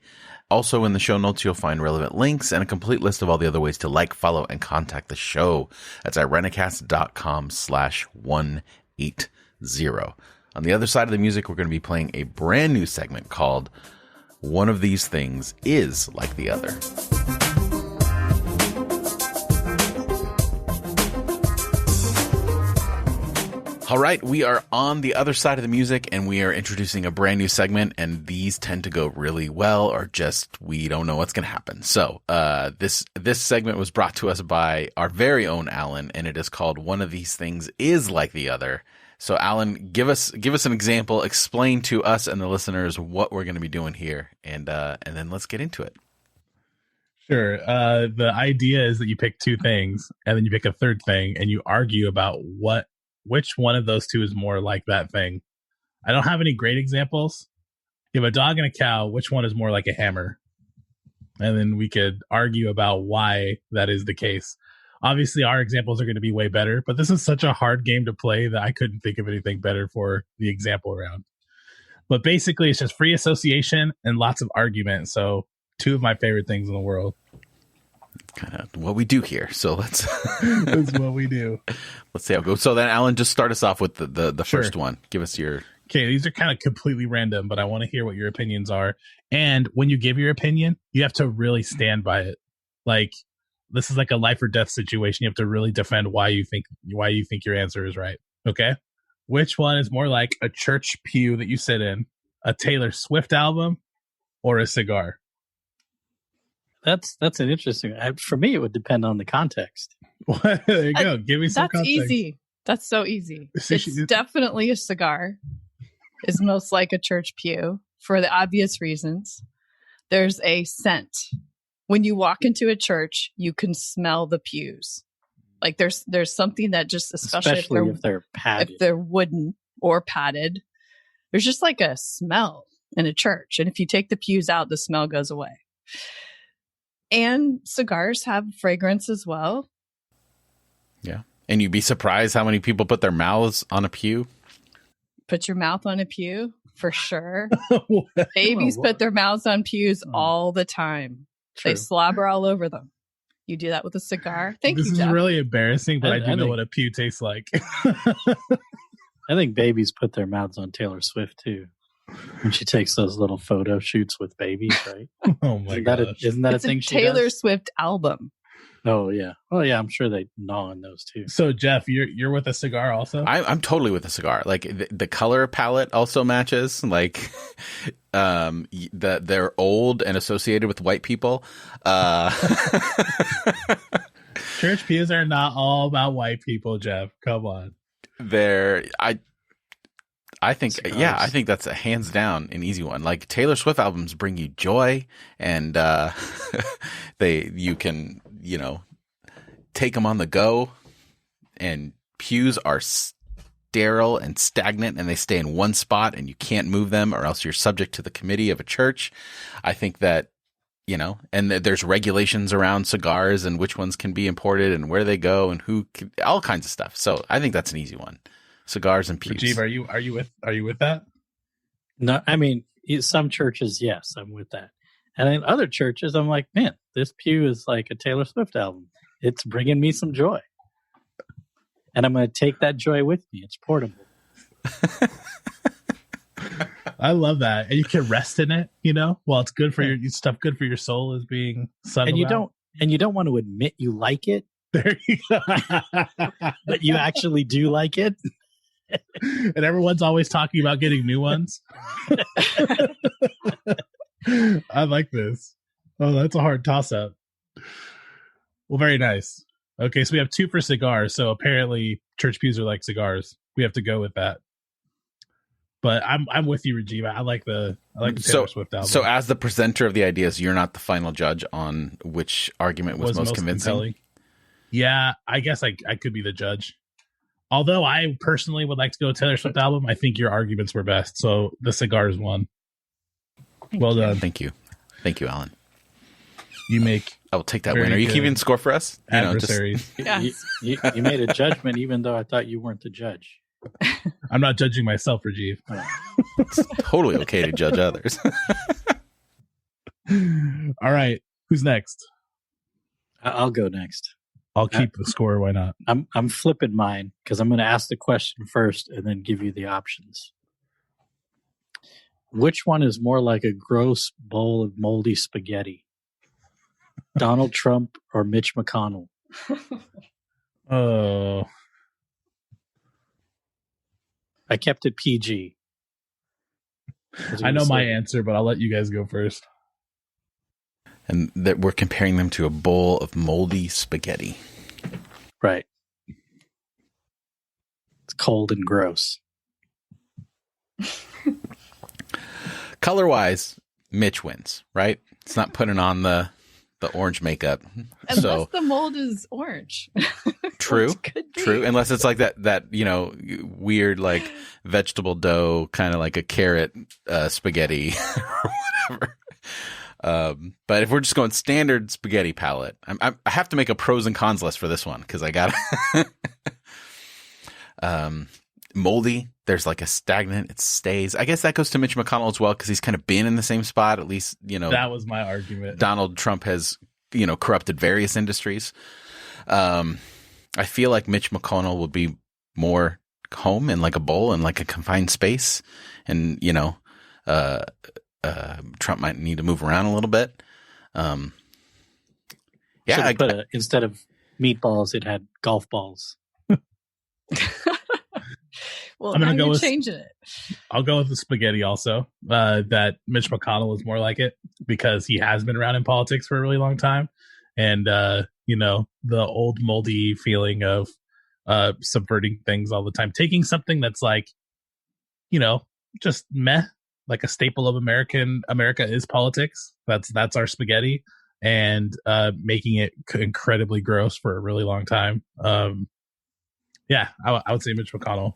Also in the show notes, you'll find relevant links and a complete list of all the other ways to like, follow, and contact the show. That's irenicast.com/180. On the other side of the music, we're going to be playing a brand new segment called One of These Things Is Like the Other. All right, we are on the other side of the music, and we are introducing a brand new segment, and these tend to go really well, or just we don't know what's going to happen. So this segment was brought to us by our very own Alan, and it is called One of These Things Is Like the Other. So Alan, give us an example, explain to us and the listeners what we're going to be doing here, and then let's get into it. Sure. The idea is that you pick two things, and then you pick a third thing, and you argue about which one of those two is more like that thing. I don't have any great examples. You have a dog and a cow, which one is more like a hammer? And then we could argue about why that is the case. Obviously, our examples are going to be way better, but this is such a hard game to play that I couldn't think of anything better for the example round. But basically, it's just free association and lots of argument. So two of my favorite things in the world. Kind of what we do here. So let's that's what we do. Let's see how it goes. So then, Alan, just start us off with the Sure. first one. Give us your... Okay, these are kind of completely random, but I want to hear what your opinions are. And when you give your opinion, you have to really stand by it. Like, this is like a life or death situation. You have to really defend why you think your answer is right. Okay? Which one is more like a church pew that you sit in, a Taylor Swift album, or a cigar? That's an interesting. For me, it would depend on the context. There you go. Give me some That's context. easy. That's so easy. It's definitely a cigar. Is most like a church pew for the obvious reasons. There's a scent. When you walk into a church, you can smell the pews. Like there's something that just, especially if they're padded, if they're wooden or padded, there's just like a smell in a church. And if you take the pews out, the smell goes away. And cigars have fragrance as well. Yeah. And you'd be surprised how many people put their mouths on a pew. Put your mouth on a pew, for sure. Babies put their mouths on pews all the time. True. They slobber all over them. You do that with a cigar. Thank you, This is Jeff. really embarrassing, but I do know think- what a pew tastes like. I think babies put their mouths on Taylor Swift too. When she takes those little photo shoots with babies, right? Oh my Isn't god! that It's a thing a she Taylor does? Swift album. Oh yeah. Oh yeah. I'm sure they gnaw on those too. So Jeff, you're with a cigar also? I'm totally with a cigar. Like the color palette also matches. Like, they're old and associated with white people. Church pews are not all about white people, Jeff. Come on. I think, Cigars. yeah, I think that's a hands down an easy one. Like Taylor Swift albums bring you joy, and you can take them on the go. And pews are sterile and stagnant, and they stay in one spot, and you can't move them, or else you're subject to the committee of a church. I think that and there's regulations around cigars and which ones can be imported and where they go and all kinds of stuff. So I think that's an easy one. Cigars and pews. Rajeev, are you with that? No, I mean some churches, yes, I'm with that. And in other churches, I'm like, man, this pew is like a Taylor Swift album. It's bringing me some joy, and I'm going to take that joy with me. It's portable. I love that, and you can rest in it. Well, it's good for your stuff. Good for your soul is being sung And about. you don't want to admit you like it, There you go. but you actually do like it. And everyone's always talking about getting new ones. I like this. Oh, that's a hard toss up. Well, very nice. Okay, so we have 2 for cigars. So apparently church pews are like cigars. We have to go with that. But I'm with you, Rajeev. I like the Taylor Swift album. So as the presenter of the ideas, you're not the final judge on which argument was most convincing. compelling. Yeah, I guess I could be the judge. Although I personally would like to go Taylor Swift album, I think your arguments were best. So the cigars won. Well done. Thank you, Alan. You make I will take that Very win. Are you good. keeping score for us? adversaries. Yes. You made a judgment, even though I thought you weren't the judge. I'm not judging myself, Rajeev. It's totally okay to judge others. All right. Who's next? I'll go next. I'll keep the score. Why not? I'm flipping mine because I'm going to ask the question first and then give you the options. Which one is more like a gross bowl of moldy spaghetti? Donald Trump or Mitch McConnell? Oh, I kept it PG. I know my answer, but I'll let you guys go first. And that we're comparing them to a bowl of moldy spaghetti. Right. It's cold and gross. Color-wise, Mitch wins, right? It's not putting on the orange makeup. Unless So the mold is orange. true, Which could be. true. Unless it's like that weird like vegetable dough, kind of like a carrot spaghetti or whatever. But if we're just going standard spaghetti palette, I have to make a pros and cons list for this one because I got moldy. There's like a stagnant. It stays. I guess that goes to Mitch McConnell as well because he's kind of been in the same spot. At least That was my argument. Donald Trump has corrupted various industries. I feel like Mitch McConnell would be more home in like a bowl and like a confined space, and Trump might need to move around a little bit. Instead of meatballs, it had golf balls. Well, I'm gonna now go you're with- changing it. I'll go with the spaghetti also. That Mitch McConnell is more like it because he has been around in politics for a really long time, and the old moldy feeling of subverting things all the time, taking something that's like, just meh, like a staple of America is politics. That's our spaghetti, and making it incredibly gross for a really long time. I would say Mitch McConnell.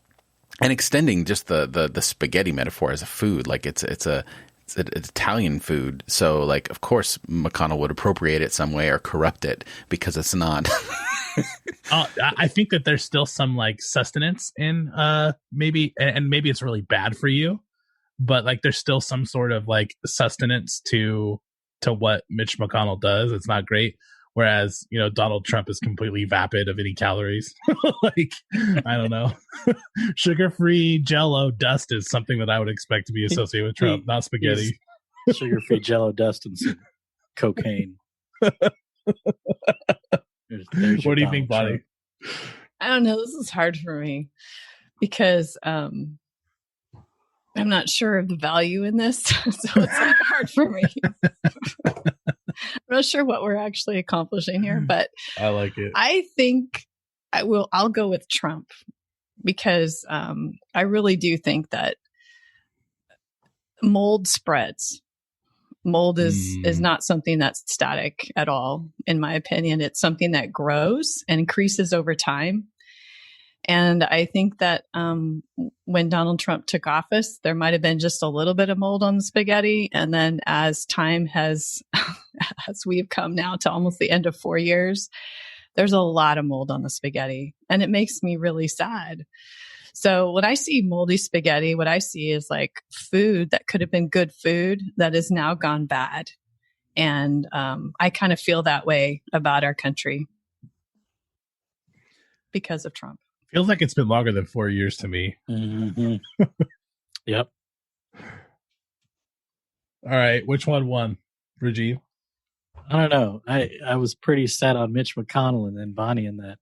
And extending just the spaghetti metaphor as a food, like it's it's Italian food. So like, of course, McConnell would appropriate it some way or corrupt it because it's not. I think that there's still some like sustenance in maybe, and maybe it's really bad for you, but like there's still some sort of like sustenance to what Mitch McConnell does. It's not great. Whereas, you know, Donald Trump is completely vapid of any calories. Like, I don't know. Sugar-free Jell-O dust is something that I would expect to be associated with Trump, not spaghetti. Sugar-free Jell-O dust and some cocaine. There's What do you think, Bonnie? I don't know. This is hard for me because I'm not sure of the value in this. So it's like hard for me. I'm not sure what we're actually accomplishing here, but I like it. I think I'll go with Trump because I really do think that mold spreads. Mold is not something that's static at all, in my opinion. It's something that grows and increases over time. And I think that when Donald Trump took office, there might have been just a little bit of mold on the spaghetti. And then as time has, as we've come now to almost the end of 4 years, there's a lot of mold on the spaghetti. And it makes me really sad. So when I see moldy spaghetti, what I see is like food that could have been good food that is now gone bad. And I kind of feel that way about our country because of Trump. Feels like it's been longer than 4 years to me. Mm-hmm. Yep. All right. Which one won? Rajeev? I don't know. I was pretty set on Mitch McConnell, and then Bonnie and that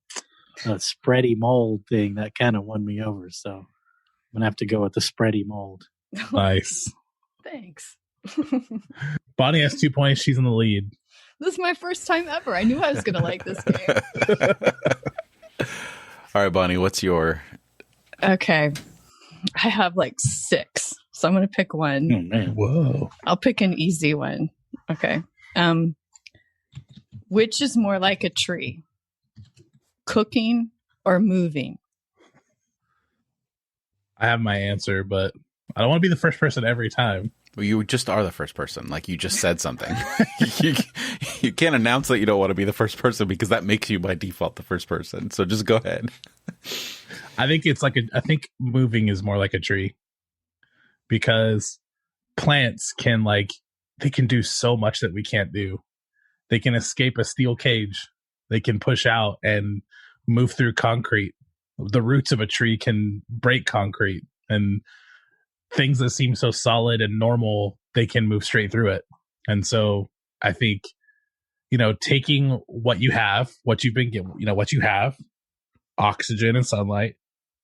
spready mold thing that kind of won me over. So I'm going to have to go with the spready mold. Nice. Thanks. Bonnie has 2 points. She's in the lead. This is my first time ever. I knew I was going to like this game. All right, Bonnie, what's your... Okay. I have like 6. So I'm going to pick one. Oh, man. Whoa. I'll pick an easy one. Okay. Which is more like a tree? Cooking or moving? I have my answer, but I don't want to be the first person every time. Well, you just are the first person. Like, you just said something. you can't announce that you don't want to be the first person because that makes you by default the first person. So just go ahead. I think I think moving is more like a tree because plants can they can do so much that we can't do. They can escape a steel cage. They can push out and move through concrete. The roots of a tree can break concrete, and things that seem so solid and normal, they can move straight through it. And so I think, taking what you have, what you've been given, what you have, oxygen and sunlight,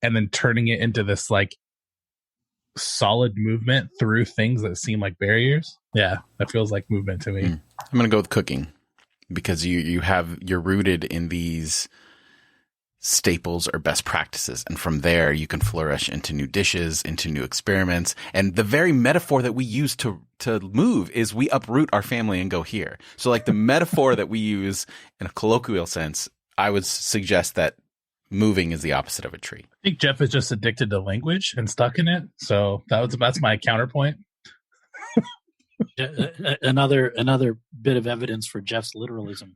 and then turning it into this solid movement through things that seem like barriers. Yeah, that feels like movement to me. I'm going to go with cooking because you're rooted in these staples or best practices. And from there, you can flourish into new dishes, into new experiments. And the very metaphor that we use to move is we uproot our family and go here. So the metaphor that we use in a colloquial sense, I would suggest that moving is the opposite of a tree. I think Jeff is just addicted to language and stuck in it. So that's my counterpoint. Another bit of evidence for Jeff's literalism.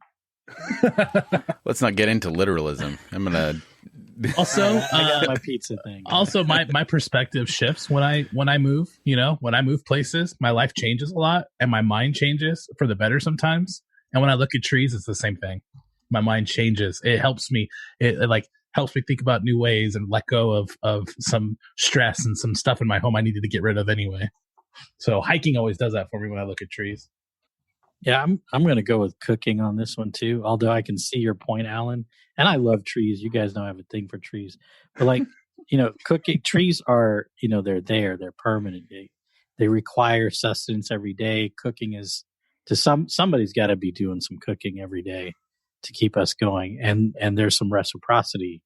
Let's not get into literalism. I'm gonna also I got my pizza thing. Also, my perspective shifts when I move. When I move places, my life changes a lot, and my mind changes for the better sometimes. And when I look at trees, it's the same thing. My mind changes. It helps me. It helps me think about new ways and let go of some stress and some stuff in my home I needed to get rid of anyway. So hiking always does that for me when I look at trees. Yeah, I'm going to go with cooking on this one too. Although I can see your point, Alan, and I love trees. You guys know I have a thing for trees. But cooking trees are, they're permanent. They require sustenance every day. Cooking is somebody's got to be doing some cooking every day to keep us going. And there's some reciprocity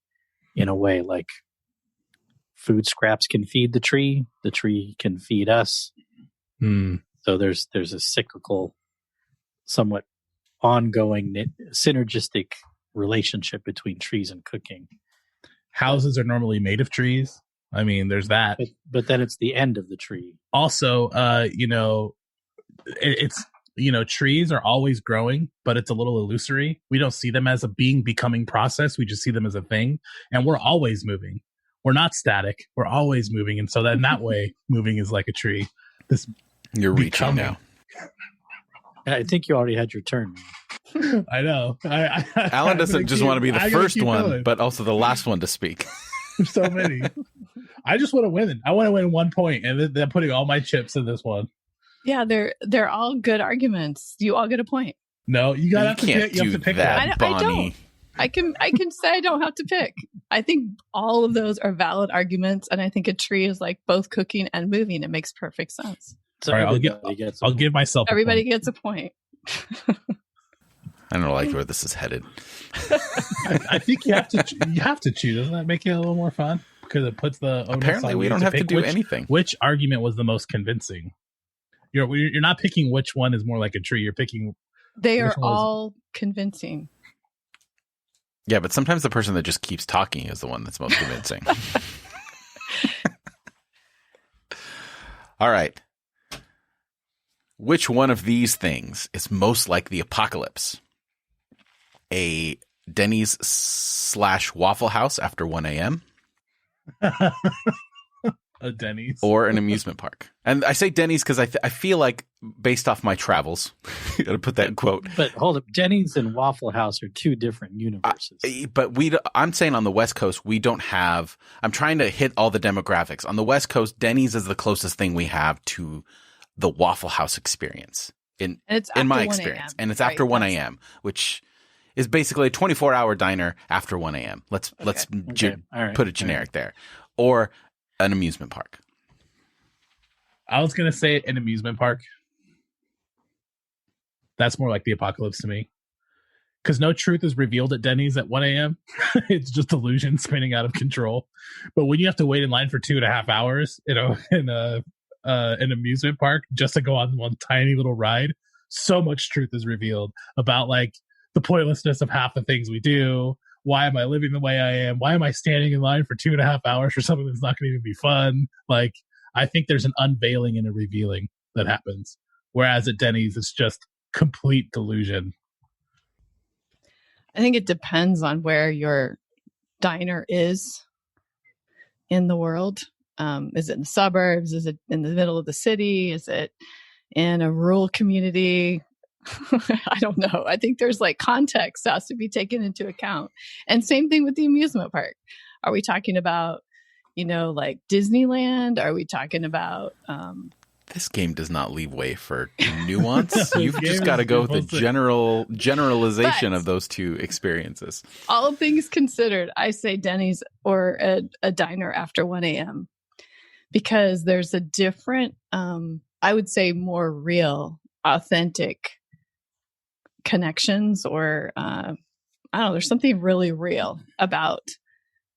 in a way, like food scraps can feed the tree can feed us. So there's a cyclical, somewhat ongoing synergistic relationship between trees and cooking. Houses are normally made of trees. I mean, there's that. But then it's the end of the tree. Also, it's, you know, trees are always growing, but it's a little illusory. We don't see them as a becoming process. We just see them as a thing, and we're always moving. We're not static. We're always moving, and so that in that way, moving is like a tree. This You're reaching now. I think you already had your turn. I know. Alan doesn't just want to be the first one, going. but also the last one to speak. There's so many. I just want to win. I want to win 1 point, and they're putting all my chips in this one. Yeah, they're all good arguments. You all get a point. No, you have to pick that, one. I don't. I can say I don't have to pick. I think all of those are valid arguments, and I think a tree is like both cooking and moving. It makes perfect sense. So all right, I'll give myself. Everybody gets a point. I don't like where this is headed. I think you have to choose. Doesn't that make it a little more fun? Because it puts the apparently we don't have to do anything. Which argument was the most convincing? You're not picking which one is more like a tree. You're picking. They are all convincing. Yeah, but sometimes the person that just keeps talking is the one that's most convincing. All right. Which one of these things is most like the apocalypse? A Denny's / Waffle House after 1 a.m.? A Denny's? Or an amusement park. And I say Denny's because I feel like, based off my travels, you got to put that in quote. But hold up, Denny's and Waffle House are two different universes. But I'm saying on the West Coast, we don't have, I'm trying to hit all the demographics. On the West Coast, Denny's is the closest thing we have to the Waffle House experience in my experience. And it's after 1 a.m., which is basically a 24-hour diner after 1 a.m. Let's put it generic there. Or an amusement park. I was going to say an amusement park. That's more like the apocalypse to me. Because no truth is revealed at Denny's at 1 a.m. It's just illusion spinning out of control. But when you have to wait in line for 2.5 hours, in an amusement park just to go on one tiny little ride, so much truth is revealed about like the pointlessness of half the things we do. Why am I living the way I am? Why am I standing in line for 2.5 hours for something that's not going to even be fun? Like, I think there's an unveiling and a revealing that happens. Whereas at Denny's, it's just complete delusion. I think it depends on where your diner is in the world. Is it in the suburbs? Is it in the middle of the city? Is it in a rural community? I don't know. I think there's like context that has to be taken into account. And same thing with the amusement park. Are we talking about, like Disneyland? Are we talking about... This game does not leave way for nuance. You've just got to go with the generalization of those two experiences. All things considered, I say Denny's or a diner after 1 a.m. because there's a different, I would say more real, authentic connections or, I don't know, there's something really real about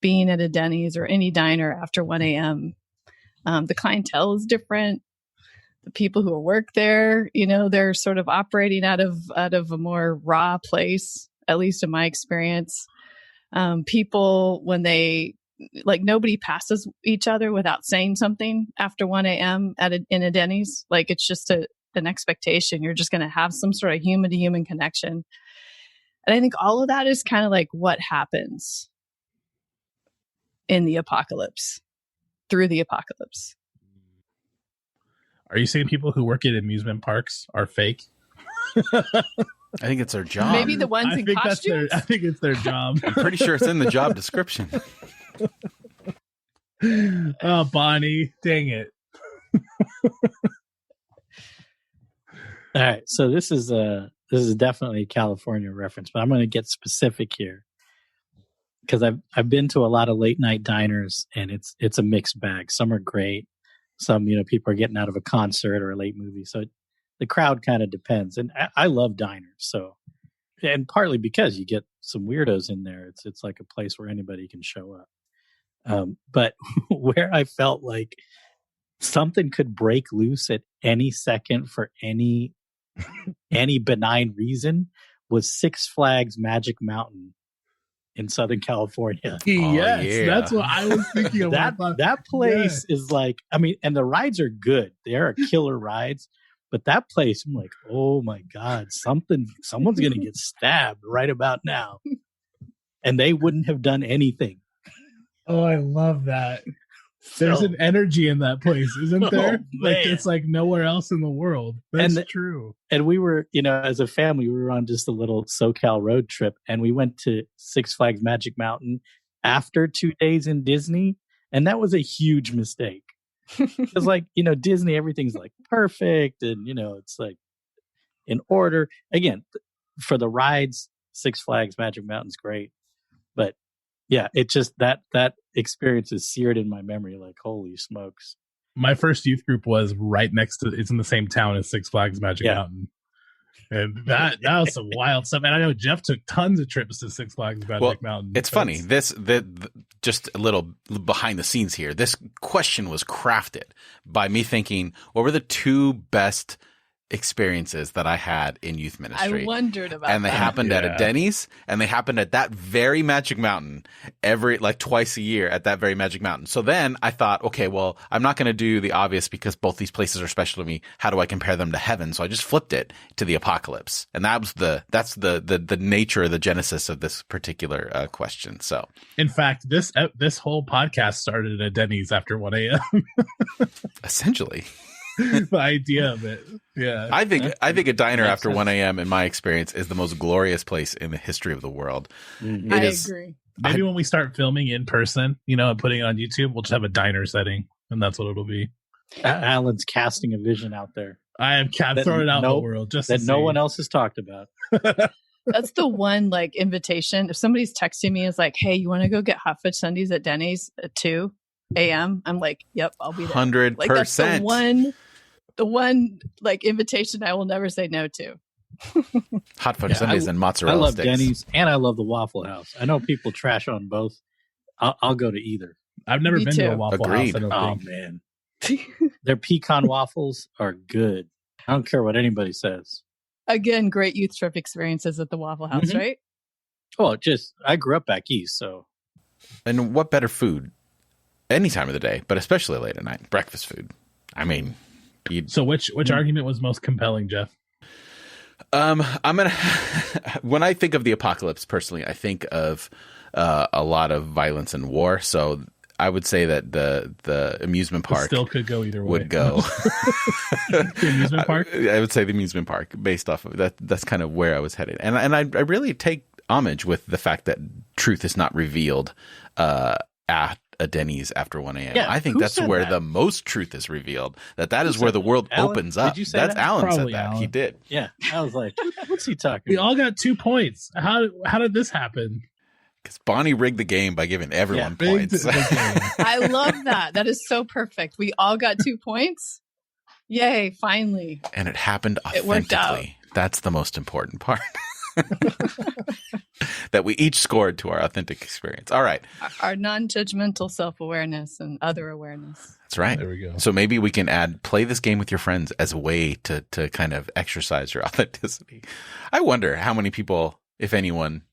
being at a Denny's or any diner after 1 a.m. The clientele is different. The people who work there, they're sort of operating out of a more raw place, at least in my experience. People, when they nobody passes each other without saying something after 1 a.m. in a Denny's. Like it's just an expectation. You're just going to have some sort of human to human connection. And I think all of that is kind of like what happens in the apocalypse, through the apocalypse. Are you saying people who work at amusement parks are fake? I think it's their job. Maybe the ones in costumes? I think it's their job. I'm pretty sure it's in the job description. Oh, Bonnie. Dang it. All right. So this is definitely a California reference, but I'm going to get specific here because I've been to a lot of late night diners and it's a mixed bag. Some are great. Some, people are getting out of a concert or a late movie. So the crowd kind of depends. And I love diners. So, and partly because you get some weirdos in there. It's like a place where anybody can show up. But where I felt like something could break loose at any second for any benign reason was Six Flags Magic Mountain in Southern California. Yes, yeah. That's what I was thinking of. That place is like, and the rides are good. They are killer rides, But that place, I'm like, oh my God, someone's going to get stabbed right about now. And they wouldn't have done anything. Oh, I love that. There's an energy in that place, isn't there? Like it's like nowhere else in the world. That's true. And we were, as a family, we were on just a little SoCal road trip, and we went to Six Flags Magic Mountain after 2 days in Disney, and that was a huge mistake. Because, like, Disney, everything's like perfect, and it's like in order. Again, for the rides, Six Flags Magic Mountain's great, but yeah, it just that experience is seared in my memory. Like, holy smokes! My first youth group was right next to. It's in the same town as Six Flags Magic Mountain, and that was some wild stuff. And I know Jeff took tons of trips to Six Flags Magic Mountain. It's funny. Just a little behind the scenes here. This question was crafted by me thinking, what were the two best experiences that I had in youth ministry? I wondered about and they happened at a Denny's, and they happened at that very Magic Mountain twice a year at that very Magic Mountain. So then I thought, okay, well, I'm not going to do the obvious because both these places are special to me. How do I compare them to heaven? So I just flipped it to the apocalypse, and that's the nature, the genesis of this particular question. So, in fact, this whole podcast started at Denny's after 1 a.m. Essentially. The idea of it. Yeah. I think a diner after 1 a.m. in my experience is the most glorious place in the history of the world. Mm-hmm. I agree. Maybe when we start filming in person, and putting it on YouTube, we'll just have a diner setting, and that's what it'll be. Alan's casting a vision out there. I am throwing it out in the world just that no one else has talked about. That's the one invitation. If somebody's texting me, is like, "Hey, you want to go get hot fudge sundaes at Denny's at 2 a.m.?" I'm like, "Yep, I'll be there." 100%. That's the one invitation I will never say no to. Hot fudge sundaes and mozzarella I love sticks. Denny's, and I love the Waffle House. I know people trash on both. I'll go to either. I've never been to a Waffle Agreed. House. Oh man, their pecan waffles are good. I don't care what anybody says. Again, great youth trip experiences at the Waffle House, right? Oh, I grew up back east, so. And what better food any time of the day, but especially late at night? Breakfast food. I mean, so which argument was most compelling, Jeff? I'm gonna. When I think of the apocalypse, personally, I think of a lot of violence and war. So I would say that the amusement park still could go either way. Would go. The amusement park. I would say the amusement park, based off of that. That's kind of where I was headed, and I really take homage with the fact that truth is not revealed at a Denny's after 1 a.m. Yeah, I think that's where the most truth is reveled. That is where the world opens up. Did you say that's that? Alan Probably said that. Alan. He did. Yeah, I was like, what's he talking We about? all got 2 points. How did this happen? Because Bonnie rigged the game by giving everyone points. I love that. That is so perfect. We all got 2 points. Yay, finally. And it happened authentically. It worked out. That's the most important part. That we each scored to our authentic experience. All right. Our non-judgmental self-awareness and other awareness. That's right. There we go. So maybe we can play this game with your friends as a way to kind of exercise your authenticity. I wonder how many people, if anyone,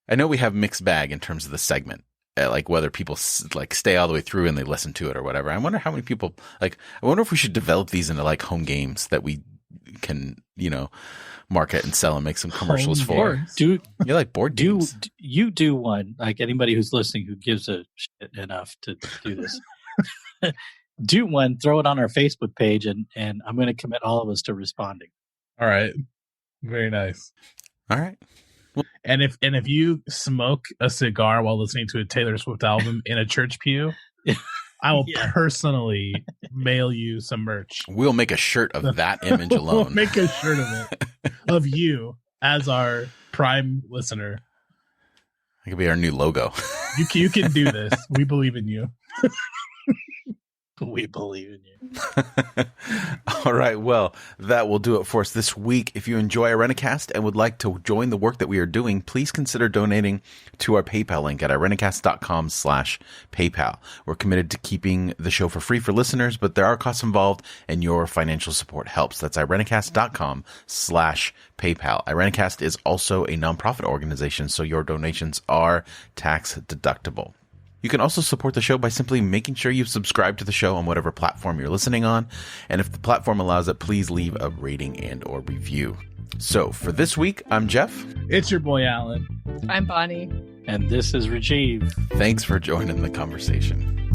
I know we have mixed bag in terms of the segment, whether people stay all the way through and they listen to it or whatever. I wonder how many people, I wonder if we should develop these into home games that we can, market and sell and make some commercials for. You like board games? You do one, like anybody who's listening who gives a shit enough to do this. Do one, throw it on our Facebook page, and I'm going to commit all of us to responding. All right. Very nice. All right. And if you smoke a cigar while listening to a Taylor Swift album in a church pew, I will personally mail you some merch. We'll make a shirt of that image alone. We'll make a shirt of it, of you as our prime listener. It could be our new logo. You can do this. We believe in you. We believe in you. All right. Well, that will do it for us this week. If you enjoy Irenicast and would like to join the work that we are doing, please consider donating to our PayPal link at irenicast.com/PayPal. We're committed to keeping the show for free for listeners, but there are costs involved and your financial support helps. That's irenicast.com/PayPal. Irenicast is also a nonprofit organization, so your donations are tax deductible. You can also support the show by simply making sure you've subscribed to the show on whatever platform you're listening on. And if the platform allows it, please leave a rating and or review. So for this week, I'm Jeff. It's your boy, Alan. I'm Bonnie. And this is Rajeev. Thanks for joining the conversation.